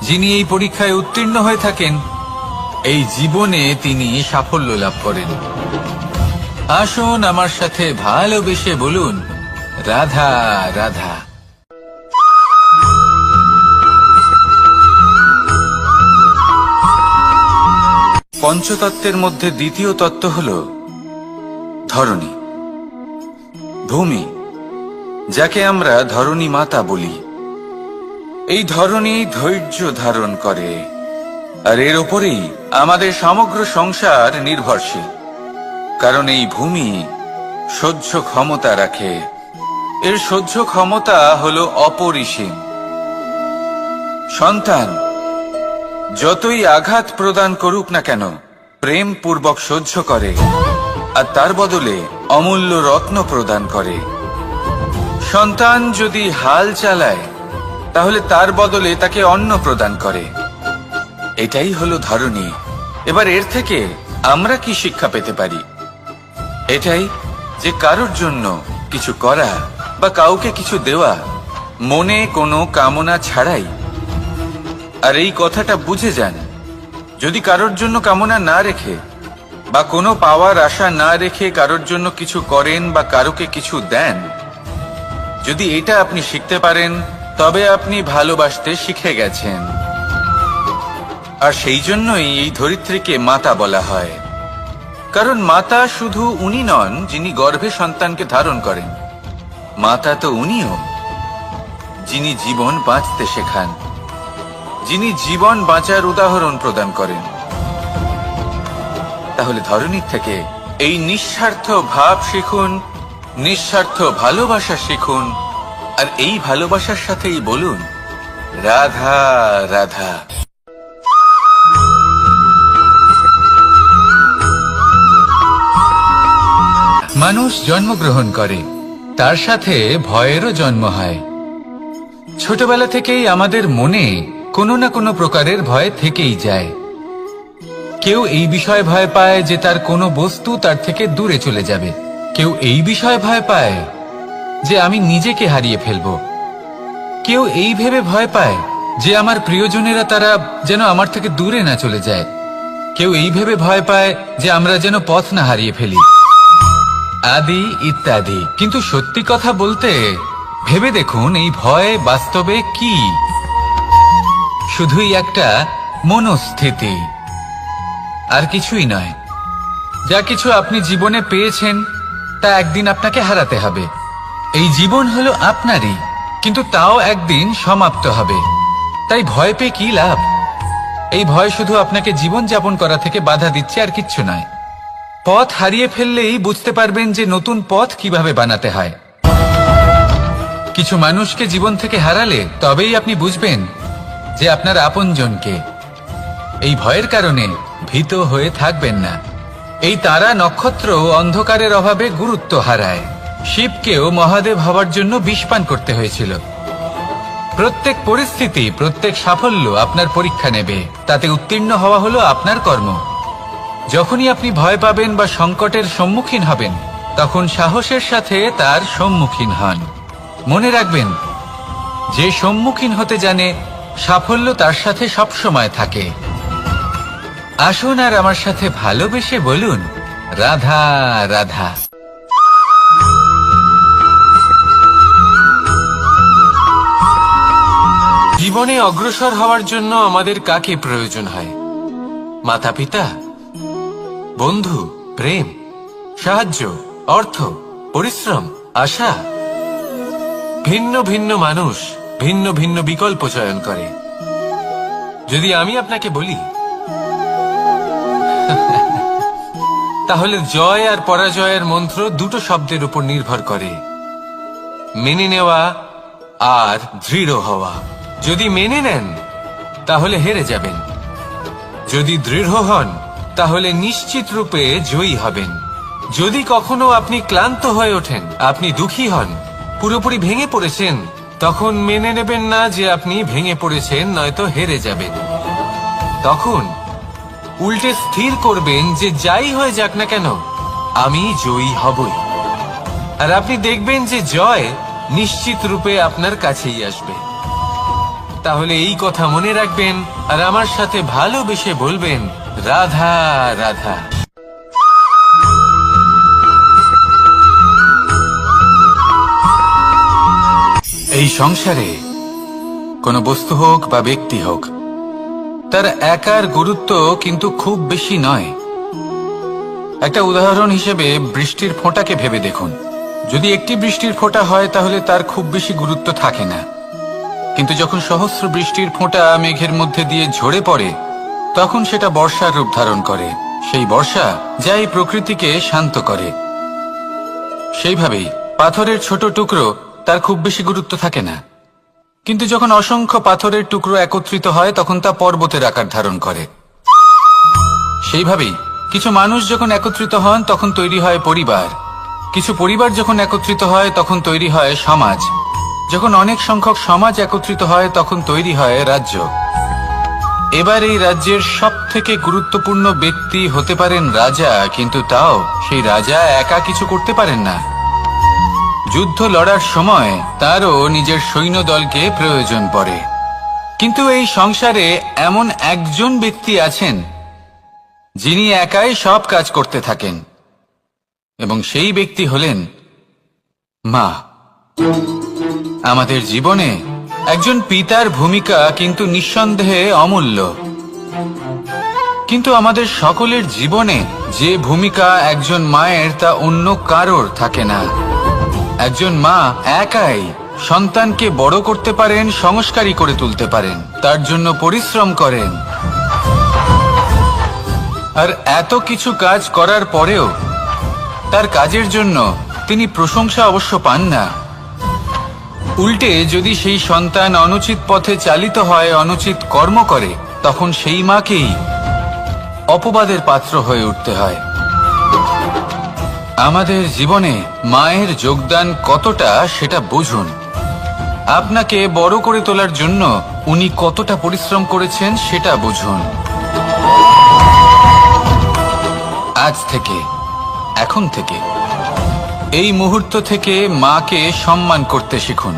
যিনি এই পরীক্ষায় উত্তীর্ণ হয়ে থাকেন এই জীবনে তিনি সাফল্য লাভ করেন। আসুন আমার সাথে ভালোবেসে বলুন, রাধা রাধা। পঞ্চতত্ত্বের মধ্যে দ্বিতীয় তত্ত্ব হল ধরণী, ভূমি, যাকে আমরা ধরণী মাতা বলি। এই ধরণী ধৈর্য ধারণ করে, আর এর ওপরেই আমাদের সমগ্র সংসার নির্ভরশীল। কারণ এই ভূমি সহ্য ক্ষমতা রাখে, এর সহ্য ক্ষমতা হলো অপরিসীম। সন্তান যতই আঘাত প্রদান করুক না কেন প্রেম পূর্বক সহ্য করে, আর তার বদলে অমূল্য রত্ন প্রদান করে। সন্তান যদি হাল চালায় তাহলে তার বদলে তাকে অন্ন প্রদান করে। এটাই হলো ধরণী। এবার এর থেকে আমরা কি শিক্ষা পেতে পারি? এটাই যে কারোর জন্য কিছু করা বা কাউকে কিছু দেওয়া মনে কোনো কামনা ছাড়াই। আর এই কথাটা বুঝে যান, যদি কারোর জন্য কামনা না রেখে বা কোনো পাওয়ার আশা না রেখে কারোর জন্য কিছু করেন বা কারোকে কিছু দেন, যদি এটা আপনি শিখতে পারেন তবে আপনি ভালোবাসতে শিখে গেছেন। আর সেই জন্যই এই ধরিত্রীকে মাতা বলা হয়। কারণ মাতা শুধু উনি নন যিনি গর্ভে সন্তানকে ধারণ করেন, মাতা তো উনিও যিনি জীবন বাঁচতে শেখান, যিনি জীবন বাঁচার উদাহরণ প্রদান করেন। তাহলে ধরণীর থেকে এই নিঃস্বার্থ ভাব শিখুন, নিঃস্বার্থ ভালোবাসা শিখুন, আর এই ভালোবাসার সাথেই বলুন, রাধা রাধা। মানুষ জন্মগ্রহণ করে, তার সাথে ভয়েরও জন্ম হয়। ছোটবেলা থেকেই আমাদের মনে কোনো না কোনো প্রকারের ভয় থেকেই যায়। কেউ এই বিষয়ে ভয় পায় যে তার কোনো বস্তু তার থেকে দূরে চলে যাবে, কেউ এই বিষয়ে ভয় পায় যে আমি নিজেকে হারিয়ে ফেলব, কেউ এই ভেবে ভয় পায় যে আমার প্রিয়জনেরা তারা যেন আমার থেকে দূরে না চলে যায়, কেউ এই ভেবে ভয় পায় যে আমরা যেন পথ না হারিয়ে ফেলি, আদি ইত্যাদি। কিন্তু সত্যি কথা বলতে ভেবে দেখুন এই ভয় বাস্তবে কি? শুধুই একটা মনস্থিতি, আর কিছুই নয়। যা কিছু আপনি জীবনে পেয়েছেন তা একদিন আপনাকে হারাতে হবে। এই জীবন হলো আপনারই, কিন্তু তাও একদিন সমাপ্ত হবে। তাই ভয় পেয়ে কি লাভ? এই ভয় শুধু আপনাকে জীবন যাপন করা থেকে বাধা দিচ্ছে, আর কিচ্ছু নয়। পথ হারিয়ে ফেললেই বুঝতে পারবেন যে নতুন পথ কিভাবে বানাতে হয়। কিছু মানুষকে জীবন থেকে হারালে তবেই আপনি বুঝবেন যে আপনার আপনজনকে। এই ভয়ের কারণে ভীত হয়ে থাকবেন না। এই তারা নক্ষত্র অন্ধকারের অভাবে গুরুত্ব হারায়। শিবকেও মহাদেব হওয়ার জন্য বিষপান করতে হয়েছিল। প্রত্যেক পরিস্থিতি, প্রত্যেক সাফল্য আপনার পরীক্ষা নেবে। তাতে উত্তীর্ণ হওয়া হলো আপনার কর্ম। যখনই আপনি ভয় পাবেন বা সংকটের সম্মুখীন হবেন, তখন সাহসের সাথে তার সম্মুখীন হন। মনে রাখবেন, যে সম্মুখীন হতে জানে, সাফল্য তার সাথে সবসময় থাকে। আসুন আর আমার সাথে ভালোবেসে বলুন, রাধা রাধা। জীবনে অগ্রসর হওয়ার জন্য আমাদের কাকে প্রয়োজন হয়? মাতা পিতা, বন্ধু, প্রেম, সাহায্য, অর্থ, পরিশ্রম, আশা। ভিন্ন ভিন্ন মানুষ ভিন্ন ভিন্ন বিকল্প চয়ন করে। যদি আমি আপনাকে বলি, তাহলে জয় আর পরাজয়ের মন্ত্র দুটো শব্দের উপর নির্ভর করে, মেনে নেওয়া আর দৃঢ় হওয়া। যদি মেনে নেন তাহলে হেরে যাবেন, যদি দৃঢ় হন তাহলে নিশ্চিত রূপে জয়ী হবেন। যদি কখনো আপনি ক্লান্ত হয়ে ওঠেন, আপনি দুঃখী হন, পুরোপুরি ভেঙে পড়েছেন, তখন মেনে নেবেন না যে আপনি ভেঙে পড়েছেন, নয়তো হেরে যাবেন। তখন উল্টে স্থির করবেন যে যাই হয়ে যাক না কেন, আমি জয়ী হবই। আর আপনি দেখবেন যে জয় নিশ্চিত রূপে আপনার কাছেই আসবে। তাহলে এই কথা মনে রাখবেন আর আমার সাথে ভালোবেসে বলবেন, রাধা রাধা। এই সংসারে কোনো বস্তু হোক বা ব্যক্তি হোক, তার একার গুরুত্ব কিন্তু খুব বেশি নয়। একটা উদাহরণ হিসেবে বৃষ্টির ফোঁটাকে ভেবে দেখুন। যদি একটি বৃষ্টির ফোঁটা হয় তাহলে তার খুব বেশি গুরুত্ব থাকে না, কিন্তু যখন সহস্র বৃষ্টির ফোঁটা মেঘের মধ্যে দিয়ে ঝরে পড়ে, তখন সেটা বর্ষার রূপ ধারণ করে। সেই বর্ষা যা এই প্রকৃতিকে শান্ত করে। সেইভাবেই পাথরের ছোট টুকরো, তার খুব বেশি গুরুত্ব থাকে না, কিন্তু যখন অসংখ্য পাথরের টুকরো একত্রিত হয় তখন তা পর্বতের আকার ধারণ করে। সেইভাবেই কিছু মানুষ যখন একত্রিত হন তখন তৈরি হয় পরিবার, কিছু পরিবার যখন একত্রিত হয় তখন তৈরি হয় সমাজ, যখন অনেক সংখ্যক সমাজ একত্রিত হয় তখন তৈরি হয় রাজ্য। এবার এই রাজ্যের সবথেকে গুরুত্বপূর্ণ ব্যক্তি হতে পারেন রাজা, কিন্তু তাও সেই রাজা একা কিছু করতে পারেন না। যুদ্ধ লড়ার সময় তারও নিজের সৈন্যদলকে প্রয়োজন পড়ে। কিন্তু এই সংসারে এমন একজন ব্যক্তি আছেন যিনি একাই সব কাজ করতে থাকেন, এবং সেই ব্যক্তি হলেন মা। আমাদের জীবনে একজন পিতার ভূমিকা কিন্তু নিঃসন্দেহে অমূল্য, কিন্তু আমাদের সকলের জীবনে যে ভূমিকা একজন মায়ের তা অন্য কারোর থাকে না। একজন মা একাই সন্তানকে বড় করতে পারেন, সংস্কারী করে তুলতে পারেন, তার জন্য পরিশ্রম করেন। আর এত কিছু কাজ করার পরেও তার কাজের জন্য তিনি প্রশংসা অবশ্য পান না। উল্টে যদি সেই সন্তান অনুচিত পথে চালিত হয়, অনুচিত কর্ম করে, তখন সেই মাকেই অপবাদের পাত্র হয়ে উঠতে হয়। আমাদের জীবনে মায়ের যোগদান কতটা সেটা বুঝুন। আপনাকে বড় করে তোলার জন্য উনি কতটা পরিশ্রম করেছেন সেটা বুঝুন। আজ থেকে, এখন থেকে, এই মুহূর্ত থেকে মাকে সম্মান করতে শিখুন।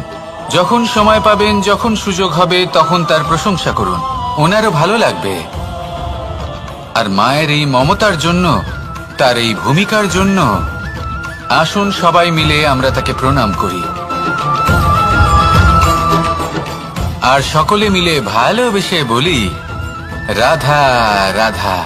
যখন সময় পাবেন, যখন সুযোগ হবে, তখন তার প্রশংসা করুন, ওনারও ভালো লাগবে। আর মায়ের এই মমতার জন্য, তার এই ভূমিকার জন্য আসুন সবাই মিলে আমরা তাকে প্রণাম করি, আর সকলে মিলে ভালোবেসে বলি, রাধা রাধা।